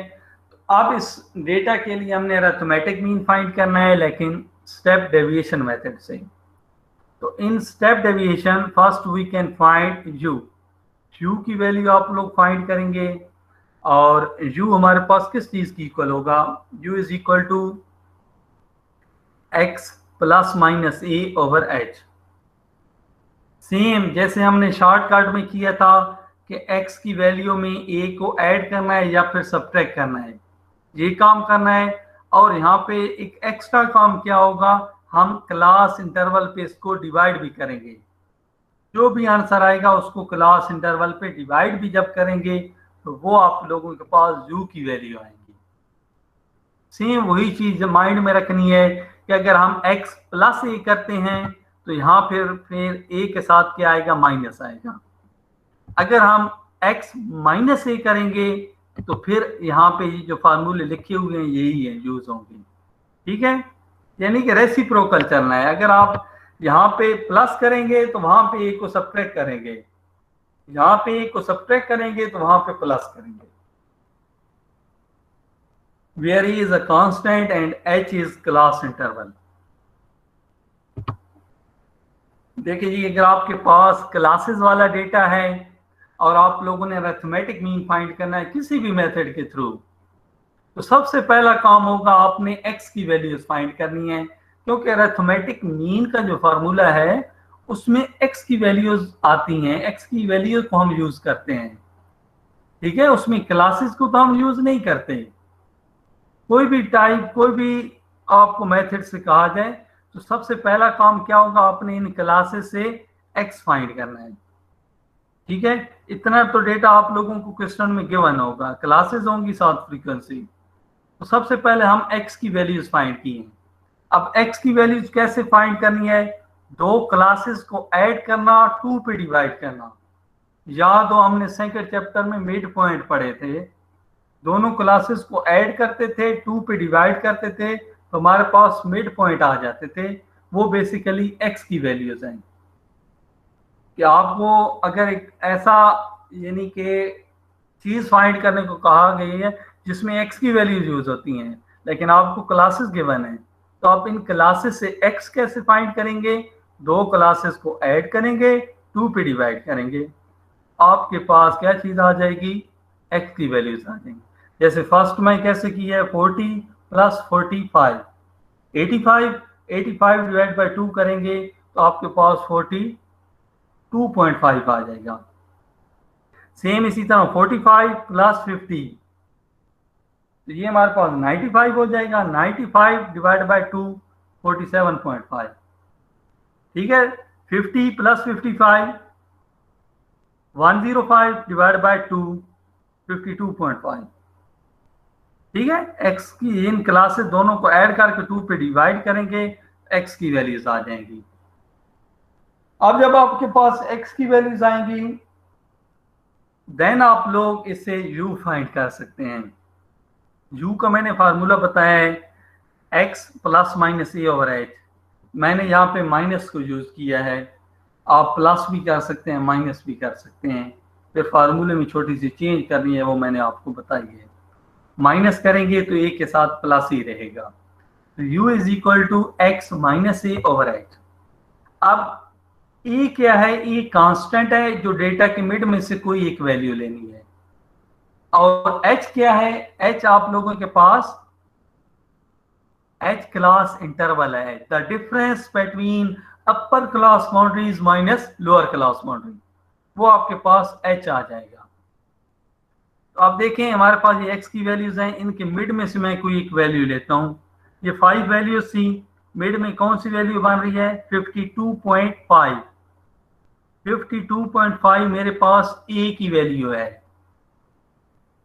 तो अब इस डेटा के लिए हमने अरिथमेटिक मीन फाइंड करना है लेकिन स्टेप डेविएशन मेथड से। तो in step deviation first we can find u की वैल्यू आप लोग फाइंड करेंगे। और u हमारे पास किस चीज की इक्वल होगा, u is equal to x plus minus a over h। Same जैसे हमने शॉर्टकट में किया था कि x की वैल्यू में a को ऐड करना है या फिर सब्ट्रैक्ट करना है, ये काम करना है। और यहाँ पे एक एक्स्ट्रा काम क्या होगा, हम क्लास इंटरवल पे इसको डिवाइड भी करेंगे। जो भी आंसर आएगा उसको क्लास इंटरवल पे डिवाइड भी जब करेंगे तो वो आप लोगों के पास u की वैल्यू आएगी। सेम वही चीज माइंड में रखनी है कि अगर हम x प्लस ए करते हैं तो यहाँ फिर ए के साथ क्या आएगा, माइनस आएगा। अगर हम x माइनस ए करेंगे तो फिर यहाँ पे जो फार्मूले लिखे हुए हैं यही है यूज होंगे, ठीक है। यानी कि रेसिप्रोकल चलना है। अगर आप यहाँ पे प्लस करेंगे तो वहां पे ए को सब्ट्रैक्ट करेंगे, यहाँ पे ए को सब्ट्रैक्ट करेंगे तो वहां पे प्लस करेंगे। where e is a constant and h is class interval। देखिए जी, अगर आपके पास क्लासेस वाला डेटा है और आप लोगों ने अरिथमेटिक मीन फाइंड करना है किसी भी मेथड के थ्रू, तो सबसे पहला काम होगा आपने x की वैल्यूज फाइंड करनी है, क्योंकि अरिथमेटिक मीन का जो फार्मूला है उसमें x की वैल्यूज आती हैं, x की वैल्यूज को हम यूज करते हैं, ठीक है। उसमें क्लासेस को तो हम यूज नहीं करते। कोई भी टाइप, कोई भी आपको मेथड से कहा जाए तो सबसे पहला काम क्या होगा, आपने इन क्लासेस से x फाइंड करना है, ठीक है। इतना तो डेटा आप लोगों को क्वेश्चन में गिवन होगा, क्लासेस होंगी साथ फ्रीक्वेंसी। तो सबसे पहले हम x की वैल्यूज फाइंड की हैं। अब x की वैल्यूज कैसे फाइंड करनी है, दो क्लासेस को ऐड करना, 2 पे डिवाइड करना। याद हो हमने सेकंड चैप्टर में मिड पॉइंट पढ़े थे, दोनों क्लासेस को ऐड करते थे, 2 पे डिवाइड करते थे तो हमारे पास मिड पॉइंट आ जाते थे। वो बेसिकली x की वैल्यूज हैं। कि आपको अगर एक ऐसा यानी कि चीज फाइंड करने को कहा गई है जिसमें x की वैल्यूज यूज होती हैं, लेकिन आपको क्लासेस गिवन है, तो आप इन क्लासेस से x कैसे फाइंड करेंगे, दो क्लासेस को ऐड करेंगे, 2 पे डिवाइड करेंगे, आपके पास क्या चीज आ जाएगी, x की वैल्यूज आ जाएंगी। जैसे फर्स्ट में कैसे किया है, 40 प्लस 45, 85 डिवाइड बाई 2 करेंगे तो आपके पास 42.5 आ जाएगा। सेम इसी तरह 45 प्लस 50 तो ये हमारे पास 95 हो जाएगा। 95 डिवाइड बाई 2 47.5, ठीक है। 50 प्लस 55 105 डिवाइड बाई 2 52.5, ठीक है। x की इन क्लासेस दोनों को ऐड करके 2 पे डिवाइड करेंगे, x की वैल्यूज आ जाएंगी। अब जब आपके पास x की वैल्यूज आएंगी देन आप लोग इससे u फाइंड कर सकते हैं। u का मैंने फार्मूला बताया है x plus minus a over H. मैंने यहाँ पे माइनस को यूज किया है, आप प्लस भी कर सकते हैं, माइनस भी कर सकते हैं। फिर फार्मूले में छोटी सी चेंज करनी है, वो मैंने आपको बताई है। माइनस करेंगे तो ए के साथ प्लस ही रहेगा। तो u is equal to x minus a over h. अब ए क्या है, ए कांस्टेंट है जो डेटा के मिड में से कोई एक वैल्यू लेनी है। और h क्या है, h आप लोगों के पास h क्लास इंटरवल है, the difference between upper class boundaries minus lower class boundary, वो आपके पास h आ जाएगा। तो आप देखें हमारे पास ये x की वैल्यूज हैं, इनके मिड में से मैं कोई एक वैल्यू लेता हूं। ये 5 वैल्यूज थी, मिड में कौन सी वैल्यू बन रही है, 52.5। 52.5 मेरे पास a की वैल्यू है।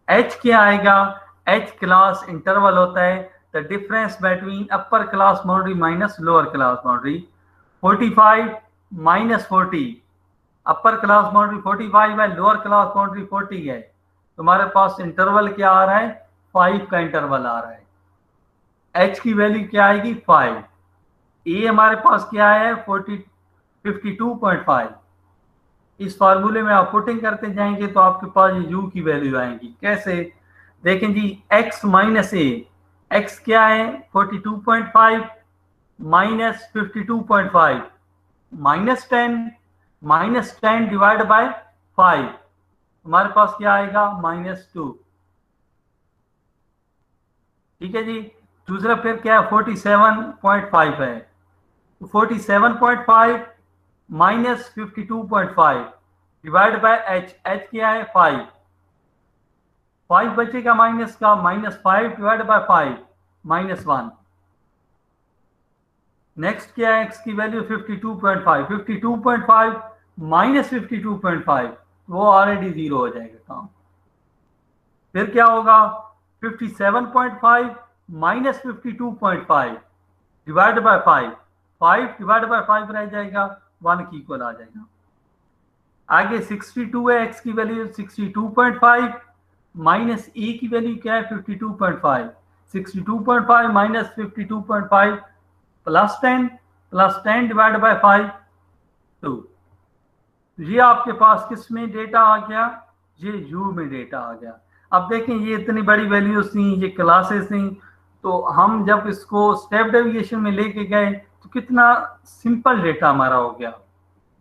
h क्या आएगा, h क्लास इंटरवल होता है, the difference between upper class boundary minus lower class boundary. 45 minus 40, upper class boundary 45 है, लोअर क्लास बाउंड्री 40 है, तो हमारे पास इंटरवल क्या आ रहा है, 5 का इंटरवल आ रहा है। h की वैल्यू क्या आएगी, 5। a हमारे पास क्या है, 52.5। इस फार्मूले में आप पुटिंग करते जाएंगे तो आपके पास ये u की वैल्यू आएगी। कैसे, देखें जी, x माइनस ए, x क्या है 42.5 माइनस 52.5 माइनस 10 डिवाइड बाय 5, हमारे पास क्या आएगा, -2, ठीक है जी। दूसरा फिर क्या है, 47.5 है, तो 47.5 minus 52.5 divide by h, h क्या है 5 बचेगा माइनस का, -5 डिवाइड बाय 5 -1। नेक्स्ट क्या है, x की वैल्यू 52.5 माइनस 52.5, वो ऑलरेडी 0 हो जाएगा काम। फिर क्या होगा, 57.5 minus 52.5 divide by 5, 5 divide by 5 रह जाएगा, 1 की इक्वल आ जाएगा। आगे 62 है, x की वैल्यू 62.5 माइनस e की वैल्यू क्या है 52.5, 62.5 माइनस 52.5 प्लस 10 डिवाइड बाय 5 2। ये आपके पास किस में डेटा आ गया, ये u में डेटा आ गया। अब देखें ये इतनी बड़ी वैल्यूज थी, ये क्लासेस थी, तो हम जब इसको स्टेप डेविएशन में लेके गए तो कितना सिंपल डेटा हमारा हो गया,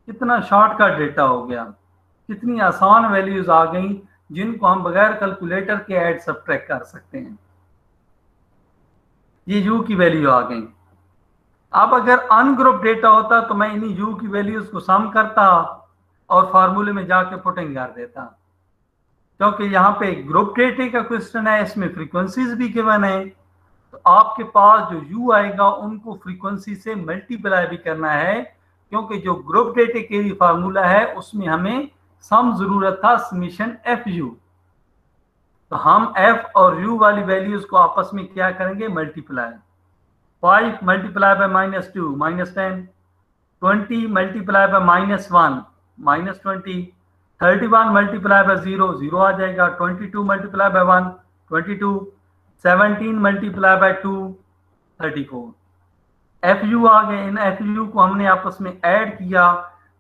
कितना शॉर्टकट डेटा हो गया, कितनी आसान वैल्यूज आ गई जिनको हम बगैर कैलकुलेटर के ऐड सब्ट्रैक्ट कर सकते हैं। ये u की वैल्यू आ गई। अब अगर अनग्रुप डेटा होता तो मैं इन्हीं u की वैल्यूज को सम करता और फार्मूले में जाके पुटिंग कर देता, क्योंकि यहाँ पे ग्रुप डेटे का क्वेश्चन है, इसमें फ्रीक्वेंसीज भी गिवन है, तो आपके पास जो u आएगा उनको फ्रीक्वेंसी से मल्टीप्लाई भी करना है, क्योंकि जो ग्रुप डेटे के लिए फार्मूला है उसमें हमें सम जरूरत था समेशन FU। तो हम f और u वाली वैल्यूज को आपस में क्या करेंगे, multiply. 5 multiply by -2 -10, 20 multiply by -1 -20, 31 multiply by 0 0 आ जाएगा, 22 multiply by 1 22, 17 multiply by 2 34। FU आ गए, इन FU को हमने आपस में ऐड किया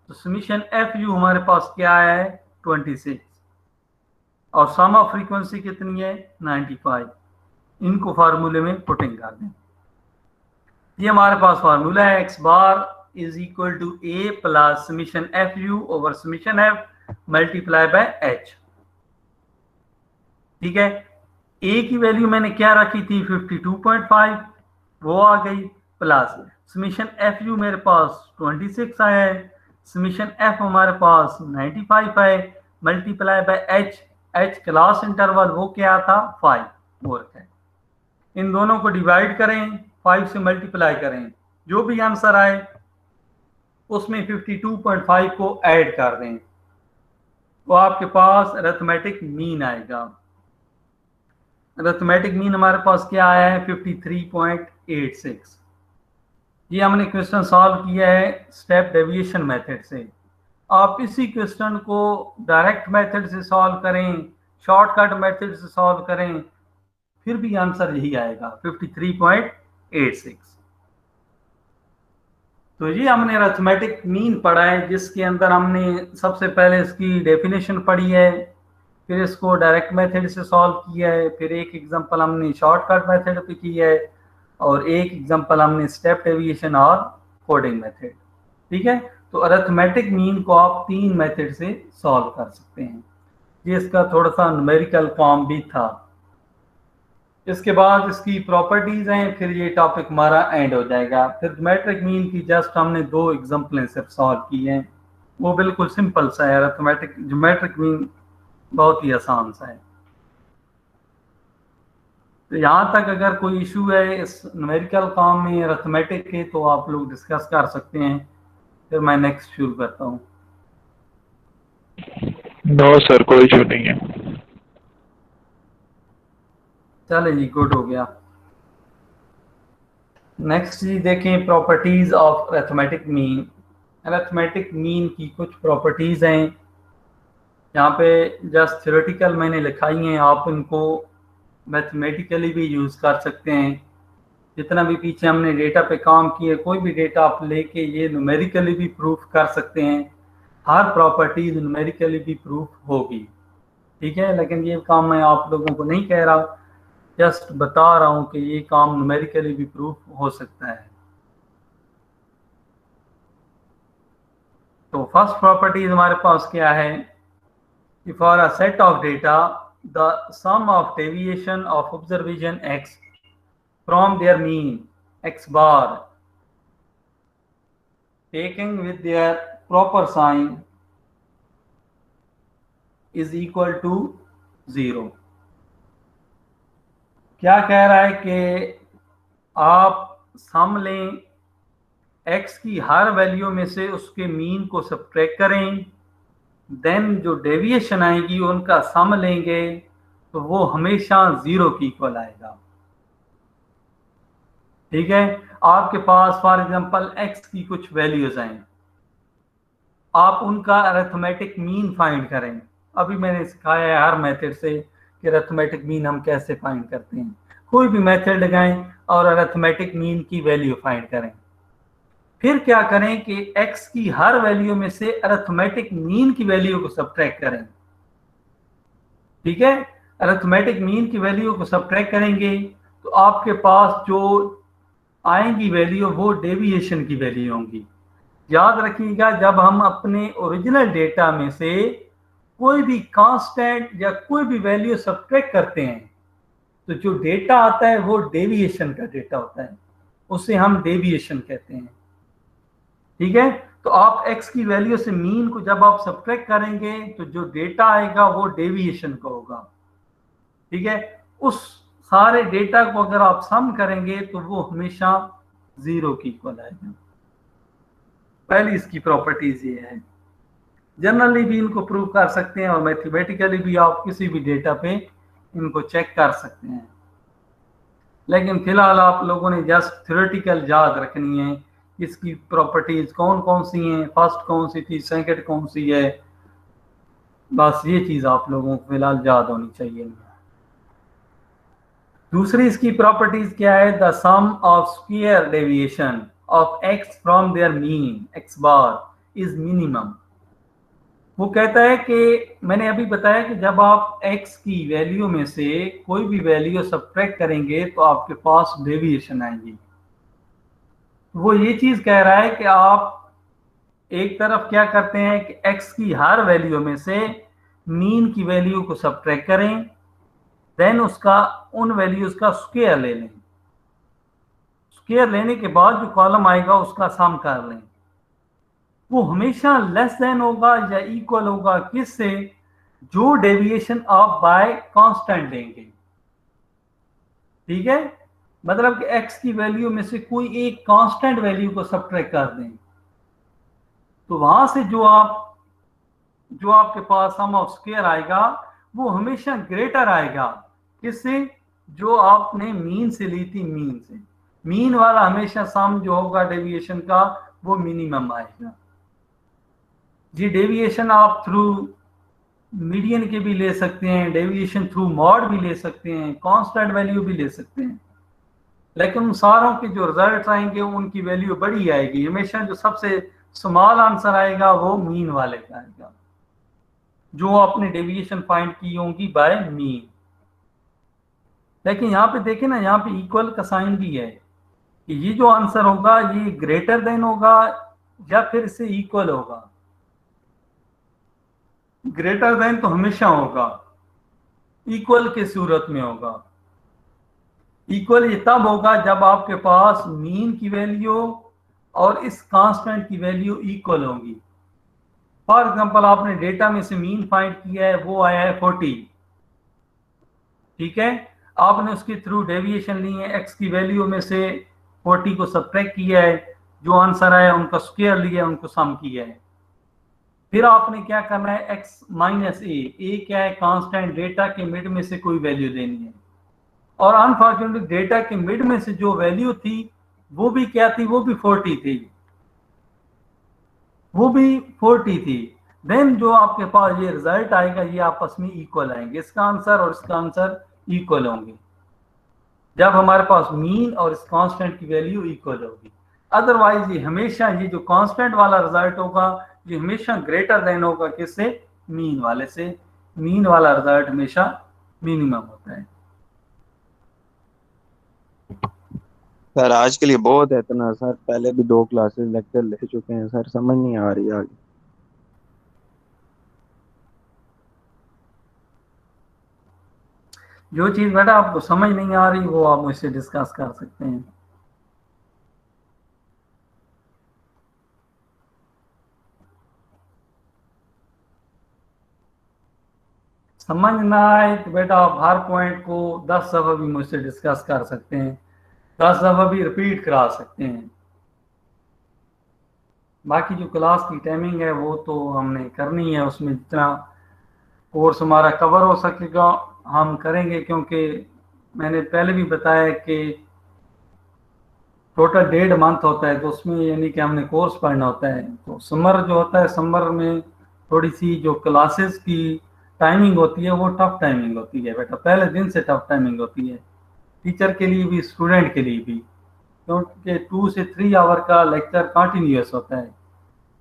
तो समीशन FU हमारे पास क्या है 26, और सम ऑफ फ्रीक्वेंसी कितनी है 95। इनको फार्मूले में पुटिंग कर दें। ये हमारे पास फार्मूला है, x bar is equal to a plus summation FU over summation F multiply by h। ठीक है, a की वैल्यू मैंने क्या रखी थी 52.5, वो आ गई, प्लस समीशन FU मेरे पास 26 आया है, समीशन F हमारे पास 95 है, multiply by h class interval वो क्या था 5 वो रखा है। इन दोनों को डिवाइड करें, 5 से मल्टीप्लाई करें, जो भी आंसर आए उसमें 52.5 को ऐड कर दें, तो आपके पास अरिथमेटिक मीन आएगा। अरिथमेटिक मीन हमारे पास क्या आया है 53.86। ये हमने क्वेश्चन सॉल्व किया है स्टेप डेविएशन मेथड से। आप इसी क्वेश्चन को डायरेक्ट मेथड से सॉल्व करें, शॉर्टकट मेथड से सॉल्व करें, फिर भी आंसर यही आएगा 53.86। तो ये हमने अरिथमेटिक मीन पढ़ा है, जिसके अंदर हमने सबसे पहले इसकी डेफिनेशन पढ़ी है, फिर इसको डायरेक्ट मेथड से सॉल्व किया है, फिर एक एग्जांपल हमने शॉर्टकट मेथड पे की है, और एक एग्जांपल हमने स्टेप डेविएशन और कोडिंग मेथड। ठीक है, तो अरिथमेटिक मीन को आप 3 मेथड से सॉल्व कर सकते हैं। ये इसका थोड़ा सा न्यूमेरिकल फॉर्म भी था। इसके बाद इसकी प्रॉपर्टीज हैं, फिर ये टॉपिक हमारा एंड हो जाएगा। फिर ज्योमेट्रिक मीन की जस्ट हमने 2 एग्जांपलें सिर्फ सॉल्व की हैं, वो बिल्कुल सिंपल सा है। अरिथमेटिक ज्योमेट्रिक मीन बहुत ही आसान सा है। तो यहाँ तक अगर कोई इशू है इस न्यूमेरिकल फॉर्म में अरिथमेटिक के, तो आप लोग डिस्कस कर सकते हैं, फिर मैं नेक्स्ट शुरू करता हूँ। नो सर, कोई इशू नहीं है। चले जी, गुड हो गया। नेक्स्ट जी देखें, properties of arithmetic mean. Arithmetic mean की कुछ प्रॉपर्टीज हैं, यहाँ पे जस्ट थ्योरेटिकल मैंने लिखाई हैं, आप इनको मैथमेटिकली भी यूज़ कर सकते हैं। जितना भी पीछे हमने डेटा पे काम किए, कोई भी डेटा आप लेके ये न्यूमेरिकली भी प्रूफ कर सकते हैं। हर प्रॉपर्टीज न्यूमेरिकली भी प्रूफ होगी, ठीक है, लेकिन ये काम मैं आप लोगों को नहीं कह रहा, जस्ट बता रहा हूँ कि ये काम न्यूमेरिकली भी प्रूफ हो सकता है। तो फर्स्ट प्रॉपर्टीज हमारे पास क्या है कि for a set of data the sum of deviation of observation x from their mean x bar taken with their proper sign is equal to 0। क्या कह रहा है कि आप सम लें, x की हर वैल्यू में से उसके मीन को सब्ट्रैक्ट करें, देन जो डेविएशन आएगी उनका सम लेंगे, तो वो हमेशा 0 की इक्वल आएगा। ठीक है, आपके पास फॉर एग्जांपल x की कुछ वैल्यूज हैं, आप उनका अरिथमेटिक मीन फाइंड करें। अभी मैंने सिखाया है हर मेथड से कि अरिथमेटिक मीन हम कैसे फाइंड करते हैं। कोई भी मेथड लगाएं और अरिथमेटिक मीन की वैल्यू फाइंड करें। फिर क्या करें कि x की हर वैल्यू में से अरिथमेटिक मीन की वैल्यू को सब्ट्रैक्ट करें। ठीक है, अरिथमेटिक मीन की वैल्यू को सब्ट्रैक्ट करेंगे तो आपके पास जो आएंगी वैल्यू वो डेविएशन की वैल्यू होंगी। याद रखिएगा, जब हम अपने ओरिजिनल डेटा में से कोई भी कांस्टेंट या कोई भी वैल्यू सब्ट्रैक्ट करते हैं तो जो डेटा आता है वो डेविएशन का डेटा होता है, उसे हम डेविएशन कहते हैं। ठीक है, तो आप x की वैल्यू से मीन को जब आप सब्ट्रैक्ट करेंगे तो जो डेटा आएगा वो डेविएशन का होगा। ठीक है, उस सारे डेटा को अगर आप सम करेंगे तो वो हमेशा 0 की इक्वल आएगा। पहली इसकी प्रॉपर्टीज ये है। जनरली भी इनको प्रूव कर सकते हैं और मैथमेटिकली भी आप किसी भी डेटा पे इनको चेक कर सकते हैं, लेकिन फिलहाल आप लोगों ने जस्ट थ्योरेटिकल याद रखनी है इसकी प्रॉपर्टीज कौन कौन सी हैं, फर्स्ट कौन सी थी, सेकंड कौन सी है, बस ये चीज आप लोगों को फिलहाल याद होनी चाहिए। दूसरी इसकी प्रॉपर्टीज क्या है? The sum of square deviation of x from their mean x bar is minimum. वो कहता है कि मैंने अभी बताया कि जब आप x की वैल्यू में से कोई भी वैल्यू सब्ट्रैक्ट करेंगे तो आपके पास डेविएशन आएगी। वो ये चीज कह रहा है कि आप एक तरफ क्या करते हैं कि x की हर वैल्यू में से मीन की वैल्यू को सब्ट्रैक्ट करें, देन उसका उन वैल्यूज का स्क्वायर ले लें। स्क्वायर लेने के बाद जो कॉलम आएगा उसका सम कर लें। वो हमेशा लेस देन होगा या इक्वल होगा किससे? जो डेविएशन आप बाय कांस्टेंट लेंगे। ठीक है, मतलब कि x की वैल्यू में से कोई एक कांस्टेंट वैल्यू को सब्ट्रैक्ट कर दें तो वहां से जो आपके पास सम ऑफ स्क्वायर आएगा वो हमेशा ग्रेटर आएगा किससे? जो आपने मीन से ली थी, मीन से। मीन वाला हमेशा सम जो होगा डेविएशन का वो मिनिमम आएगा। जी, डेविएशन आप थ्रू मीडियन के भी ले सकते हैं, डेविएशन थ्रू मॉड भी ले सकते हैं, कांस्टेंट वैल्यू भी ले सकते हैं, लेकिन उन सारों के जो रिजल्ट आएंगे उनकी वैल्यू बड़ी आएगी। हमेशा जो सबसे स्मॉल आंसर आएगा वो मीन वाले का आएगा, जो आपने डेविएशन फाइंड की होंगी बाय मीन। लेकिन यहाँ पे देखें ना, यहाँ पे इक्वल का साइन भी है कि ये जो आंसर होगा ये ग्रेटर देन होगा या फिर इससे इक्वल होगा। ग्रेटर देन तो हमेशा होगा, इक्वल के सूरत में होगा। इक्वल ये तब होगा जब आपके पास मीन की वैल्यू और इस कांस्टेंट की वैल्यू इक्वल होगी। फॉर एग्जांपल आपने डेटा में से मीन फाइंड किया है, वो आया है 40। ठीक है, आपने उसके थ्रू डेविएशन ली है, x की वैल्यू में से 40 को सब्ट्रैक्ट किया है, जो आंसर आया उनका स्क्वायर लिया, उनको सम किया है। फिर आपने क्या करना है? x माइनस ए क्या है? कांस्टेंट, डेटा के मिड में से कोई वैल्यू देनी है। और अनफॉर्चुनेटली डेटा के मिड में से जो वैल्यू थी वो भी क्या थी? वो भी 40 थी, वो भी 40 थी। देन जो आपके पास ये रिजल्ट आएगा ये आपस में इक्वल आएंगे, इसका आंसर और इसका आंसर इक्वल होंगे जब हमारे पास मीन और इस कांस्टेंट की वैल्यू इक्वल होगी। अदरवाइज ये हमेशा ये जो कांस्टेंट वाला रिजल्ट होगा ये हमेशा ग्रेटर देन होगा किससे? मीन वाले से। मीन वाला रिजल्ट हमेशा मिनिमम होता है। सर आज के लिए बहुत है इतना सर, पहले भी 2 क्लासेस लेक्चर ले चुके हैं सर, समझ नहीं आ रही आगे। जो चीज बेटा आपको समझ नहीं आ रही वो आप मुझसे डिस्कस कर सकते हैं। समझ ना आए तो बेटा आप हर पॉइंट को 10 दफा भी मुझसे डिस्कस कर सकते हैं, 10 दफा भी रिपीट करा सकते हैं। बाकी जो क्लास की टाइमिंग है वो तो हमने करनी है, उसमें जितना कोर्स हमारा कवर हो सकेगा हम करेंगे, क्योंकि मैंने पहले भी बताया कि टोटल 1.5 मंथ होता है, तो उसमें यानी कि हमने कोर्स पढ़ना होता है। तो समर जो होता है, समर में थोड़ी सी जो क्लासेस की टाइमिंग होती है वो टफ टाइमिंग होती है बेटा, पहले दिन से टफ टाइमिंग होती है, टीचर के लिए भी स्टूडेंट के लिए भी, क्योंकि 2 से 3 आवर का लेक्चर कंटिन्यूस होता है।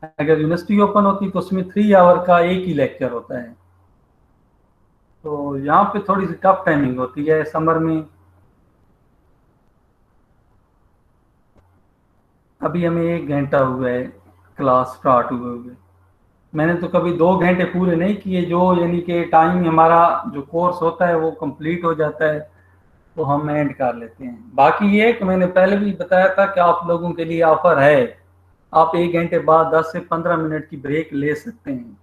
अगर यूनिवर्सिटी ओपन होती तो उसमें 3 आवर का एक ही लेक्चर होता है। तो यहाँ पे थोड़ी सी टफ टाइमिंग होती है समर में। अभी हमें 1 घंटा हुआ है क्लास स्टार्ट हुए हुए, मैंने तो कभी 2 घंटे पूरे नहीं किए, जो यानी कि टाइम हमारा जो कोर्स होता है वो कंप्लीट हो जाता है तो हम एंड कर लेते हैं। बाकी ये कि मैंने पहले भी बताया था कि आप लोगों के लिए ऑफर है, आप 1 घंटे बाद 10 से 15 मिनट की ब्रेक ले सकते हैं,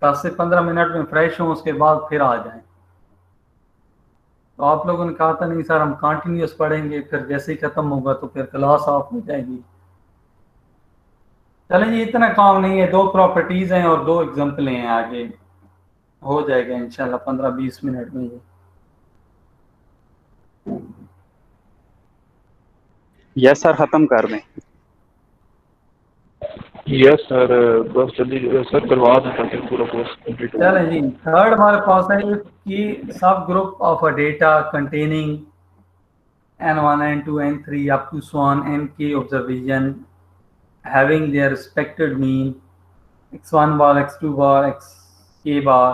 10 से 15 मिनट में फ्रेश हों, उसके बाद फिर आ जाएं। तो आप लोगों ने कहा था नहीं सर हम कंटिन्यूस पढ़ेंगे, फिर जैसे ही खत्म होगा तो फिर क्लास ऑफ हो जाएगी। चलें जी, इतना काम नहीं है, 2 प्रॉपर्टीज हैं और 2 एग्जाम्पल हैं, आगे हो जाएगा इंशाल्लाह 15-20 मिनट में। यस सर, खत्म कर दें। यस सर, बस जल्दी सर करवा दें ताकि पूरा कोर्स कंप्लीट हो चलें जाए। जी, थर्ड हमारे पास है कि सब group of a data containing n1 n2 n3 up to so on nk observation having their respected mean x1 bar x2 bar xk bar,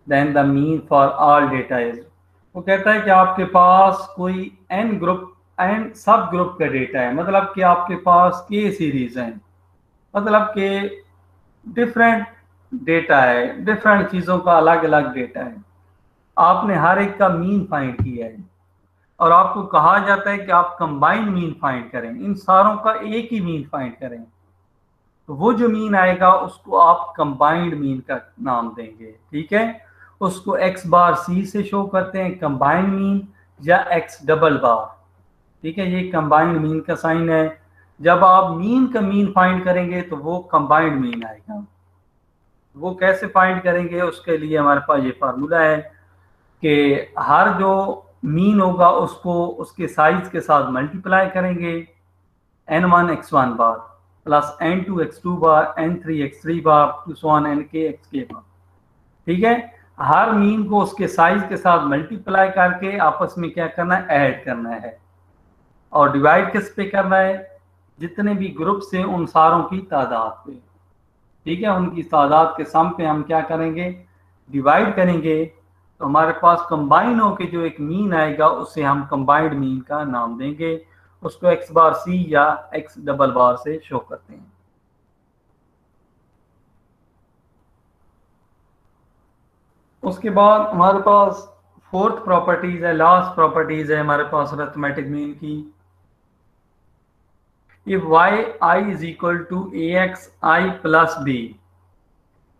then the mean for all data is। वो कहता है कि आपके पास कोई n group n सब group का data है, मतलब कि आपके पास k सीरीज हैं, मतलब कि डिफरेंट डेटा है, डिफरेंट चीज़ों का अलग अलग डेटा है, आपने हर एक का मीन फाइंड किया है और आपको कहा जाता है कि आप कंबाइंड मीन फाइंड करें, इन सारों का एक ही मीन फाइंड करें। तो वो जो मीन आएगा उसको आप कंबाइंड मीन का नाम देंगे, ठीक है। उसको x बार c से शो करते हैं कंबाइंड मीन, या x डबल बार, ठीक है, ये कंबाइंड मीन का साइन है। जब आप मीन का मीन फाइंड करेंगे तो वो कंबाइंड मीन आएगा। वो कैसे फाइंड करेंगे, उसके लिए हमारे पास ये फार्मूला है कि हर जो मीन होगा उसको उसके साइज के साथ मल्टीप्लाई करेंगे, n1 x1 bar plus n2 x2 bar n3 x3 bar to so on nk xk bar, ठीक है। हर मीन को उसके साइज के साथ मल्टीप्लाई करके आपस में क्या करना है, ऐड करना है, और डिवाइड किस पे करना है, जितने भी ग्रुप से उन सारों की तादाद पे, ठीक है, उनकी तादाद के सम पे हम क्या करेंगे, डिवाइड करेंगे। तो हमारे पास कंबाइन होके जो एक मीन आएगा उसे हम कंबाइंड मीन का नाम देंगे, उसको x बार c या x डबल बार से शो करते हैं। उसके बाद हमारे पास फोर्थ प्रॉपर्टीज है, लास्ट प्रॉपर्टीज है हमारे पास अरिथमेटिक मीन की। If yi is equal to axi plus b,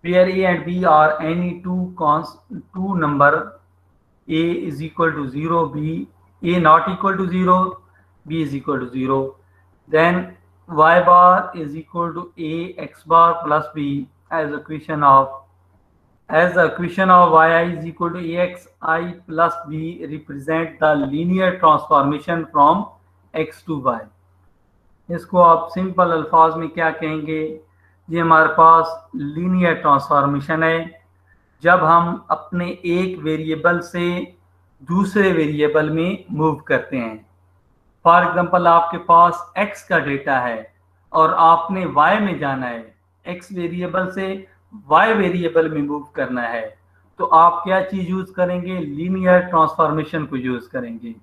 where a and b are any two number, a is equal to 0, a not equal to 0, b is equal to 0, then y bar is equal to a x bar plus b as the equation of yi is equal to axi plus b represent the linear transformation from x to y। इसको आप simple अल्फाज में क्या कहेंगे, ये हमारे पास linear transformation है, जब हम अपने एक वेरिएबल से दूसरे वेरिएबल में मूव करते हैं। फॉर एग्जांपल आपके पास x का डेटा है और आपने y में जाना है, x वेरिएबल से y वेरिएबल में मूव करना है, तो आप क्या चीज यूज करेंगे, लीनियर ट्रांसफॉर्मेशन को यूज करेंगे।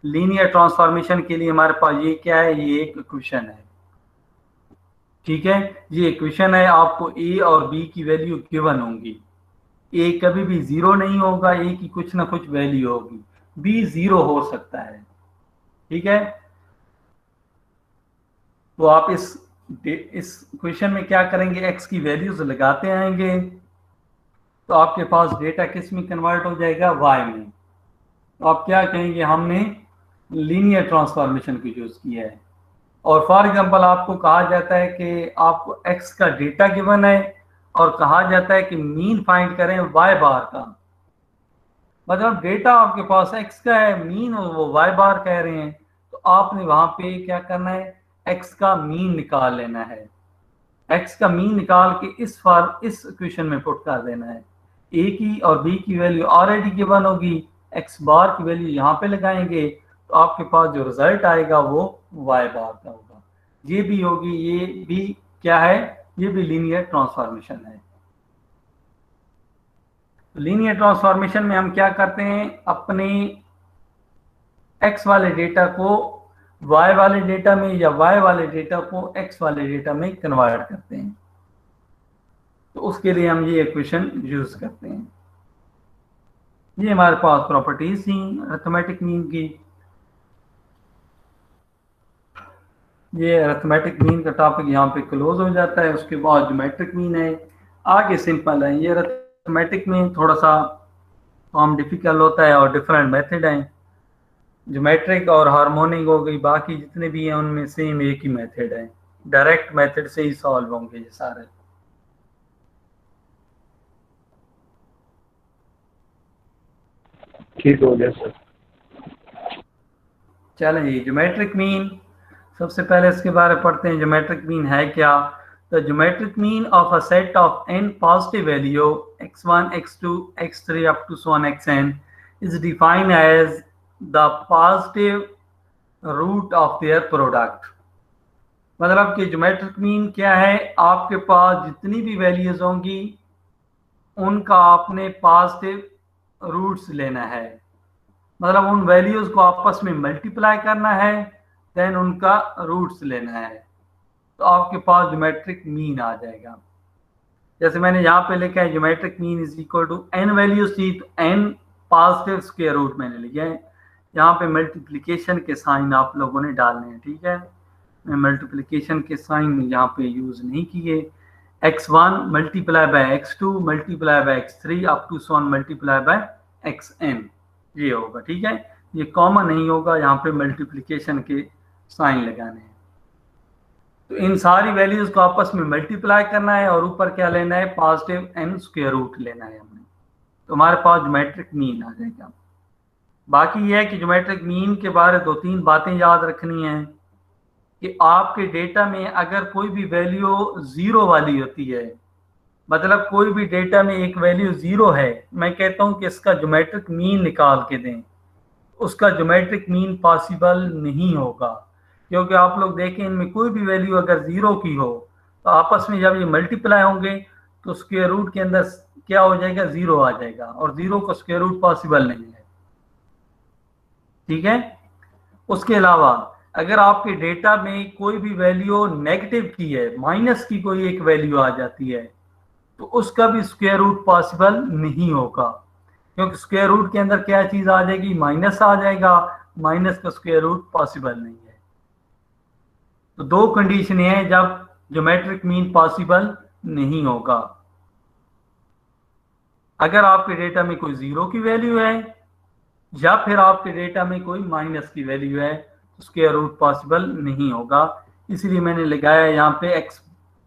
लीनियर ट्रांसफॉर्मेशन के लिए हमारे पास ये क्या है, ये एक इक्वेशन है, ठीक है, ये इक्वेशन है। आपको a और b की वैल्यू गिवन होंगी, a कभी भी 0 नहीं होगा, a की कुछ ना कुछ वैल्यू होगी, b 0 हो सकता है, ठीक है। तो आप इस इक्वेशन में क्या करेंगे, x की वैल्यूज लगाते आएंगे, तो आपके पास डेटा किस में कन्वर्ट हो जाएगा, y में। तो आप क्या कहेंगे, हमने लीनियर ट्रांसफॉर्मेशन को यूज किया है। और फॉर एग्जांपल आपको कहा जाता है कि आपको x का डेटा गिवन है और कहा जाता है कि मीन फाइंड करें y बार का, मतलब डेटा आपके पास x का है, मीन वो y बार कह रहे हैं, तो तो आपने वहां पे क्या करना है, x का मीन निकाल लेना है। x का मीन निकाल के इस इक्वेशन में पुट कर देना है। a की और b की वैल्यू ऑलरेडी गिवन होगी, x बार की वैल्यू यहाँ पे लगाएंगे तो आपके पास जो रिजल्ट आएगा वो y बार का होगा। ये भी होगी, ये भी क्या है, ये भी लीनियर ट्रांसफॉर्मेशन है। लीनियर ट्रांसफॉर्मेशन में हम क्या करते हैं, अपने x वाले डेटा को y वाले डेटा में या y वाले डेटा को x वाले डेटा में कन्वर्ट करते हैं। तो उसके लिए हम ये इक्वेशन यूज करते हैं। ये हमारे पास प्रॉपर्टीज थी अरिथमेटिक मीन की। ये अरिथमेटिक मीन का टॉपिक यहाँ पे क्लोज हो जाता है। उसके बाद ज्योमेट्रिक मीन है, आगे सिंपल है। ये अरिथमेटिक मीन थोड़ा सा फॉर्म डिफिकल्ट होता है और डिफरेंट मेथड हैं। ज्योमेट्रिक और हार्मोनिक हो गई, बाकी जितने भी हैं उनमें सेम एक ही मेथड है, डायरेक्ट मेथड से ही सॉल्व होंगे ये सारे। ठीक हो गया सर। चलें जी, ज्योमेट्रिक मीन सबसे पहले इसके बारे में पढ़ते हैं। ज्योमेट्रिक मीन है क्या? The geometric mean of a set of n positive value x1 x2 x3 up to so on xn is defined as the positive root of their product। मतलब कि ज्योमेट्रिक मीन क्या है, आपके पास जितनी भी values होंगी उनका आपने पॉजिटिव रूट्स लेना है। मतलब उन वैल्यूज को आपस में मल्टीप्लाई करना है, देन उनका रूट्स लेना है, तो आपके पास ज्योमेट्रिक मीन आ जाएगा। जैसे मैंने यहाँ पे लिखा है geometric mean is equal to n values थी तो n पॉजिटिव स्क्वायर रूट मैंने लिखा है। यहाँ पे मल्टीप्लिकेशन के साइन आप लोगों ने डालने हैं, ठीक है। मैं मल्टीप्लिकेशन के साइन यहाँ पे यूज नहीं किए। x1 multiply by x2 multiply by x3 up to so on multiply by xn, ये होगा, ठीक है। ये कॉमन नहीं होगा, यहाँ पे मल्टीप्लिकेशन के साइन लगाने हैं। तो इन सारी वैल्यूज को आपस में मल्टीप्लाई करना है और ऊपर क्या लेना है, पॉजिटिव n स्क्वायर रूट लेना है हमने, तो हमारे पास ज्योमेट्रिक मीन आ जाएगा। बाकी यह है कि ज्योमेट्रिक मीन के बारे दो तीन बातें याद रखनी है कि आपके डेटा में अगर कोई भी वैल्यू जीरो वाली होती है, मतलब कोई भी डेटा में एक वैल्यू जीरो है, मैं कहता हूं कि इसका ज्योमेट्रिक मीन निकाल के दें, उसका ज्योमेट्रिक मीन पॉसिबल नहीं होगा। क्योंकि आप लोग देखें इनमें कोई भी वैल्यू अगर जीरो की हो तो आपस में जब ये मल्टीप्लाई होंगे तो स्क्वायर रूट के अंदर क्या हो जाएगा, जीरो आ जाएगा, और जीरो का स्क्वायर रूट पॉसिबल नहीं है, ठीक है। उसके अलावा अगर आपके डेटा में कोई भी वैल्यू नेगेटिव की है, माइनस की कोई एक वैल्यू आ जाती है, तो उसका भी स्क्वायर रूट पॉसिबल नहीं होगा, क्योंकि स्क्वायर रूट के अंदर क्या चीज आ जाएगी, माइनस आ जाएगा, माइनस का स्क्वायर रूट पॉसिबल नहीं है। तो दो कंडीशन है जब ज्योमेट्रिक मीन पॉसिबल नहीं होगा। अगर आपके डेटा में कोई जीरो की वैल्यू है या फिर आपके डेटा में कोई माइनस की वैल्यू है, तो स्क्वायर रूट पॉसिबल नहीं होगा। इसलिए मैंने लगाया यहाँ पे x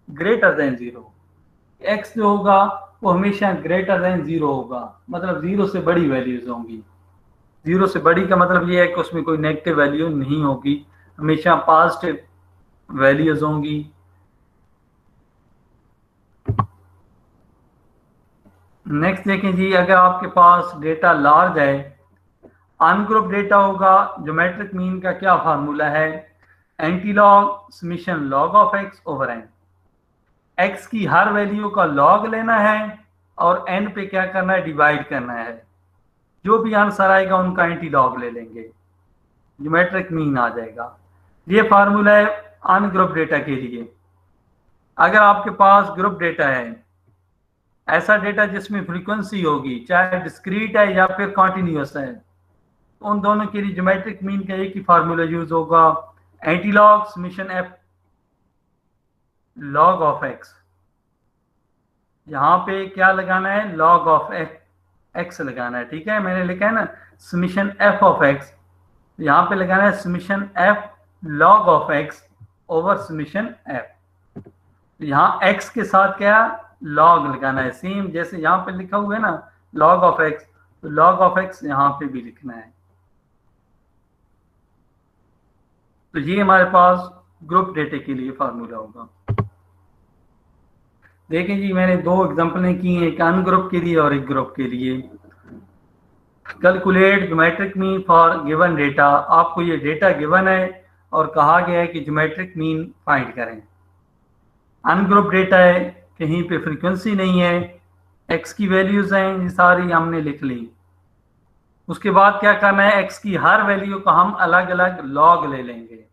greater than zero. x जो होगा वो हमेशा ग्रेटर देन जीरो होगा, मतलब जीरो से बड़ी वैल्यूज होंगी। जीरो से बड़ी का मतलब ये है कि उसमें कोई नेगेटिव वैल्यू नहीं होगी, हमेशा पॉजिटिव वैल्यूज होंगी। नेक्स्ट देखें जी, अगर आपके पास डेटा लार्ज है, अनग्रुप डेटा होगा, ज्योमेट्रिक मीन का क्या फार्मूला है, antilog summation log of x over n। x की हर वैल्यू का लॉग लेना है और n पे क्या करना है, डिवाइड करना है। जो भी आंसर आएगा उनका एंटीलॉग ले लेंगे, ज्योमेट्रिक मीन आ जाएगा। ये फार्मूला है अनग्रुप डेटा के लिए। अगर आपके पास ग्रुप डेटा है, ऐसा डेटा जिसमें फ्रीक्वेंसी होगी, चाहे डिस्क्रीट है या फिर कॉन्टिन्यूस है, तो उन दोनों के लिए ज्योमेट्रिक मीन का एक ही फार्मूला यूज होगा, antilog summation f log of x। यहाँ पे क्या लगाना है, लॉग ऑफ x लगाना है, ठीक है। मैंने लिखा है ना समेशन f ऑफ x, यहाँ पे लगाना है summation f log of x over summation f। यहाँ x के साथ क्या लॉग लगाना है, सेम जैसे यहाँ पे लिखा हुआ है ना लॉग ऑफ x, तो लॉग ऑफ x यहाँ पे भी लिखना है। तो ये हमारे पास ग्रुप डेटा के लिए फार्मूला होगा। देखें जी, मैंने दो एग्जांपलें की हैं, एक अनग्रुप के लिए और एक ग्रुप के लिए। Calculate geometric mean for given data. आपको ये डेटा गिवन है और कहा गया है कि ज्योमेट्रिक मीन फाइंड करें। अनग्रुप डेटा है, कहीं पे फ्रीक्वेंसी नहीं है, एक्स की वैल्यूज हैं, ये सारी हमने लिख ली। उसके बाद क्या करना है, एक्स की हर वैल्यू को हम अलग अलग लॉग ले लेंगे।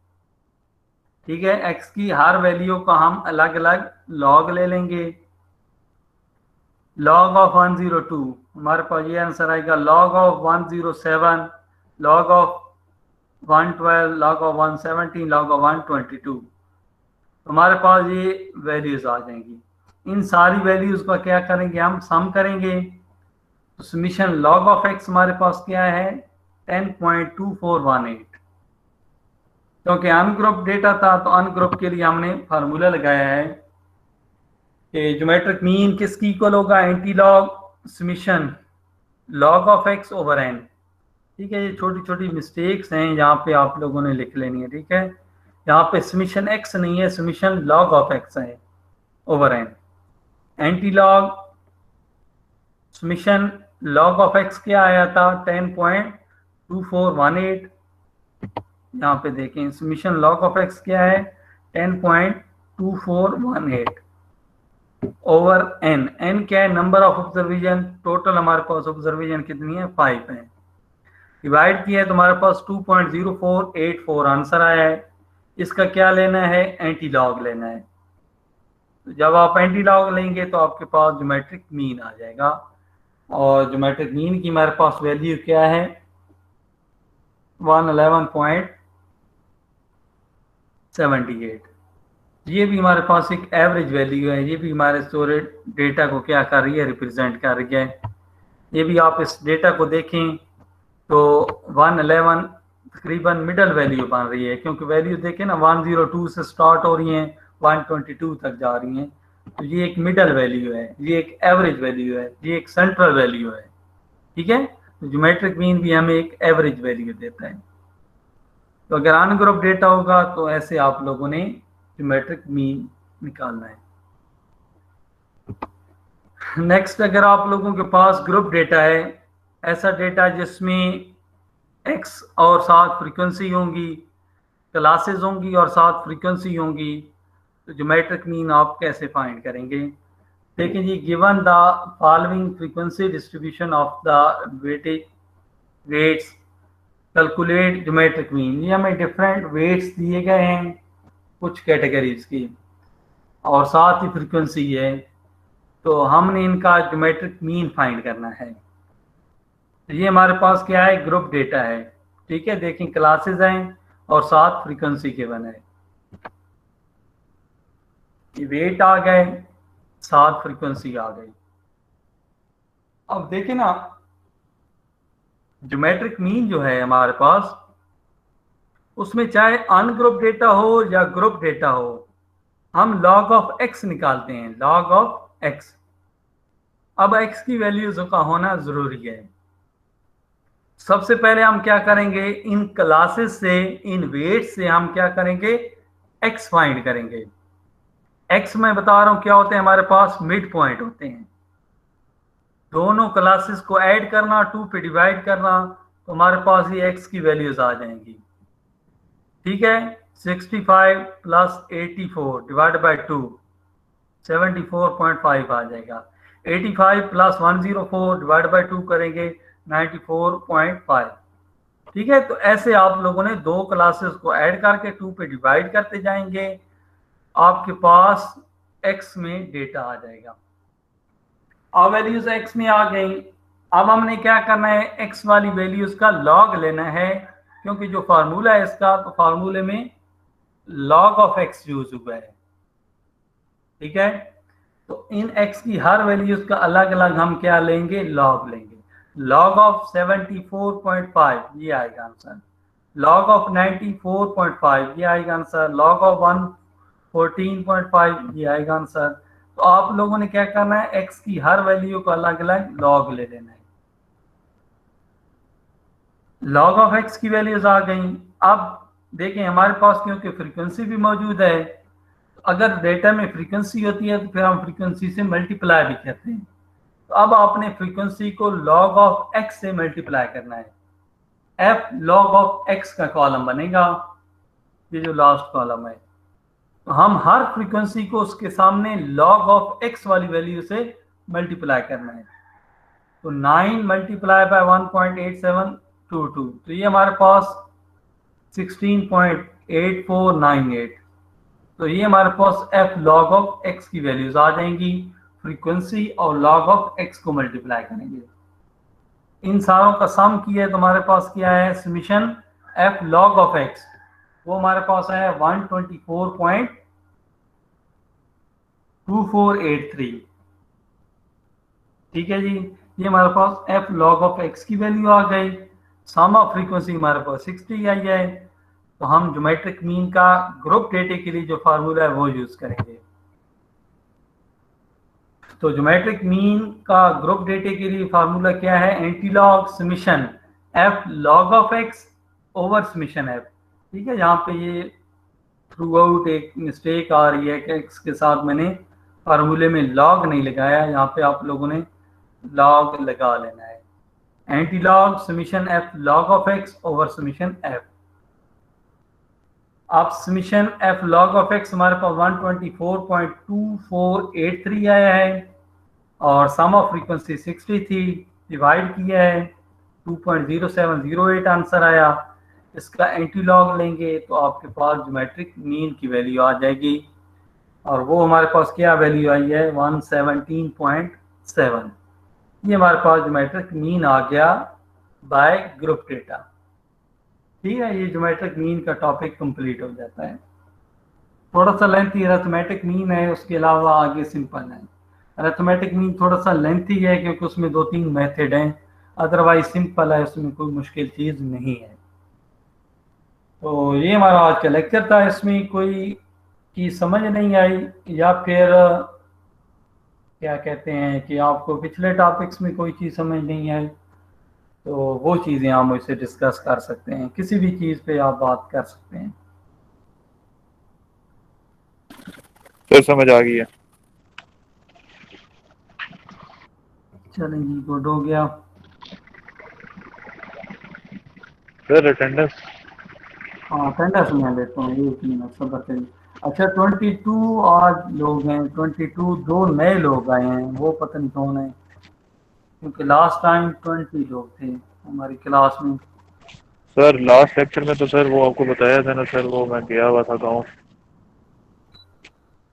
ठीक है, एक्स की हर वैल्यू को हम अलग अलग लॉग ले लेंगे। लॉग ऑफ 102, हमारे पास ये आंसर आएगा log of 107, log of 112, log of 117, log of 122। हमारे पास ये वैल्यूज आ जाएंगी। इन सारी वैल्यूज का क्या करेंगे, हम सम करेंगे। तो समीशन लॉग ऑफ एक्स हमारे पास क्या है, 10.2418। क्योंकि अनग्रुप डेटा था तो अनग्रुप के लिए हमने फार्मूला लगाया है कि ज्योमेट्रिक मीन किसकी इक्वल होगा, anti log summation log of x over n. ठीक है, ये छोटी छोटी मिस्टेक्स हैं, यहाँ पे आप लोगों ने लिख लेनी है। ठीक है, यहाँ पे समीशन एक्स नहीं है, समीशन लॉग ऑफ एक्स है over n. Anti log summation log of x क्या आया था, 10.2418। यहाँ पे देखें समीशन लॉग ऑफ एक्स क्या है, 10.2418 ओवर एन। एन क्या है, नंबर ऑफ ऑब्जर्वेशन। टोटल हमारे पास ऑब्जर्वेशन कितनी है, 5 है। डिवाइड किया है तो हमारे पास 2.0484 आंसर आया है। इसका क्या लेना है, एंटी लॉग लेना है। तो जब आप एंटी लॉग लेंगे तो आपके पास ज्योमेट्रिक मीन आ जाएगा। और ज्योमेट्रिक मीन की हमारे पास वैल्यू क्या है, 111.78। ये भी हमारे पास एक एवरेज वैल्यू है, ये भी हमारे स्टोरेज डेटा को क्या कर रही है, रिप्रेजेंट कर रही है। ये भी आप इस डेटा को देखें तो 111 तकरीबन मिडल वैल्यू बन रही है, क्योंकि वैल्यू देखें ना 102 से स्टार्ट हो रही हैं 122 तक जा रही हैं। तो ये एक मिडल वैल्यू है, ये एक एवरेज वैल्यू है, ये एक सेंट्रल वैल्यू है। ठीक है, तो ज्योमेट्रिक मीन भी हमें एक एवरेज वैल्यू देता है। तो अगर अनग्रुप डेटा होगा तो ऐसे आप लोगों ने ज्योमेट्रिक मीन निकालना है। नेक्स्ट, अगर आप लोगों के पास ग्रुप डेटा है, ऐसा डेटा जिसमें एक्स और साथ फ्रीक्वेंसी होंगी, क्लासेस होंगी और साथ फ्रीक्वेंसी होंगी, तो ज्योमेट्रिक मीन आप कैसे फाइंड करेंगे। देखिए जी, given the following frequency distribution of the weights calculate geometric mean. ये हमें डिफरेंट वेट्स दिए गए हैं कुछ कैटेगरीज की और साथ ही फ्रीक्वेंसी है, तो हमने इनका ज्योमेट्रिक मीन फाइंड करना है। ये हमारे पास क्या है, ग्रुप डेटा है। ठीक है, देखें क्लासेस हैं और साथ फ्रीक्वेंसी गिवन है। ये वेट आ गए, साथ फ्रीक्वेंसी आ गई। अब देखें ना, ज्योमेट्रिक मीन जो है हमारे पास, उसमें चाहे अनग्रुप डेटा हो या ग्रुप डेटा हो, हम लॉग ऑफ एक्स निकालते हैं, लॉग ऑफ एक्स। अब एक्स की वैल्यूज का होना जरूरी है। सबसे पहले हम क्या करेंगे, इन क्लासेस से, इन वेट से हम क्या करेंगे, एक्स फाइंड करेंगे। एक्स मैं बता रहा हूं क्या होते हैं, हमारे पास मिड पॉइंट होते हैं। दोनों क्लासेस को ऐड करना, 2 पे डिवाइड करना, तो हमारे पास ये एक्स की वैल्यूज आ जाएंगी। ठीक है, 65 प्लस 84 डिवाइड बाई 2 74.5 आ जाएगा। 85 प्लस 104 डिवाइड बाई 2 करेंगे 94.5। ठीक है, तो ऐसे आप लोगों ने दो क्लासेस को ऐड करके 2 पे डिवाइड करते जाएंगे, आपके पास x में डेटा आ जाएगा। अब वैल्यूज x में आ गई। अब हमने क्या करना है, x वाली वैल्यूज का लॉग लेना है, क्योंकि जो फार्मूला है इसका, तो फार्मूले में लॉग ऑफ x यूज हुआ है। ठीक है, तो इन x की हर वैल्यूज का अलग अलग हम क्या लेंगे, लॉग लेंगे। लॉग ऑफ 74.5 ये आएगा आंसर, लॉग ऑफ 94.5 ये आएगा आंसर, लॉग ऑफ 114.5 ये आएगा आंसर। तो आप लोगों ने क्या करना है, x की हर वैल्यू को अलग अलग लॉग ले लेना है। लॉग ऑफ x की वैल्यूज आ गई। अब देखें हमारे पास क्योंकि फ्रीक्वेंसी भी मौजूद है, अगर डेटा में फ्रीक्वेंसी होती है तो फिर हम फ्रीक्वेंसी से मल्टीप्लाई भी कहते हैं। तो अब आपने फ्रीक्वेंसी को log ऑफ x से मल्टीप्लाई करना है। f log ऑफ x का कॉलम बनेगा, ये जो लास्ट कॉलम है। तो हम हर फ्रीक्वेंसी को उसके सामने log ऑफ x वाली वैल्यू से मल्टीप्लाई करना है। तो 9 मल्टीप्लाई बाय 1.8722, तो ये हमारे पास 16.8498। तो ये हमारे पास f log ऑफ x की वैल्यूज आ जाएंगी। फ्रीक्वेंसी और log ऑफ x को मल्टीप्लाई करेंगे, इन सारों का सम किया है तो हमारे पास क्या है, summation f log of x, वो हमारे पास है 124.2483। ठीक है जी, ये हमारे पास f log ऑफ x की वैल्यू आ गई। सम ऑफ फ्रीक्वेंसी हमारे पास 60 आई है। तो हम ज्योमेट्रिक मीन का ग्रुप डेटा के लिए जो फार्मूला है वो यूज करेंगे। तो ज्योमेट्रिक मीन का ग्रुप डेटा के लिए फार्मूला क्या है, antilog summation f log of x over summation f। ठीक है, यहाँ पे ये थ्रू आउट एक मिस्टेक आ रही है कि x के साथ मैंने फार्मूले में log नहीं लगाया, यहाँ पे आप लोगों ने log लगा लेना है। Antilog summation f log of x over summation f। आप summation f log of x हमारे पास 124.2483 आया है और सम ऑफ फ्रीक्वेंसी 60 थी, डिवाइड किया है 2.0708 आंसर आया। इसका एंटीलॉग लेंगे तो आपके पास ज्योमेट्रिक मीन की वैल्यू आ जाएगी और वो हमारे पास क्या वैल्यू आई है, 117.7। ये हमारे पास ज्योमेट्रिक मीन आ गया बाय ग्रुप डेटा। ठीक है, ये ज्योमेट्रिक मीन का टॉपिक कंप्लीट हो जाता है। थोड़ा सा लेंथी अरिथमेटिक मीन है, उसके अलावा आगे सिंपल है। अरिथमेटिक मीन थोड़ा सा लेंथी है क्योंकि उसमें 2-3 मेथड हैं, अदरवाइज सिंपल है, उसमें कोई मुश्किल चीज़ नहीं है। तो ये हमारा आज का लेक्चर था। इसमें कोई चीज़ समझ नहीं आई या फिर क्या कहते हैं कि आपको पिछले टॉपिक्स में कोई चीज़ समझ नहीं आई, तो वो चीज़ें आप मुझसे डिस्कस कर सकते हैं, किसी भी चीज़ पे आप बात कर सकते हैं। सर समझ आ गई है। चलें जी, गुड हो गया। सर अटेंडेंस, हाँ अटेंडेंस मैं लेता हूँ, 1 मिनट सब्र करिए। अच्छा 22 आज लोग हैं, 22 2 नए लोग आए हैं, वो पता नहीं कौन है, क्योंकि लास्ट टाइम 20 लोग थे हमारी क्लास में। सर लास्ट लेक्चर में तो सर वो आपको बताया था ना सर, वो मैं गया हुआ था गाँव,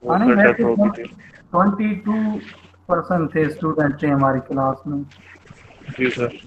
वो नहीं, डेथ हो गई थी। 22% थे स्टूडेंट थे हमारी क्लास में। जी सर।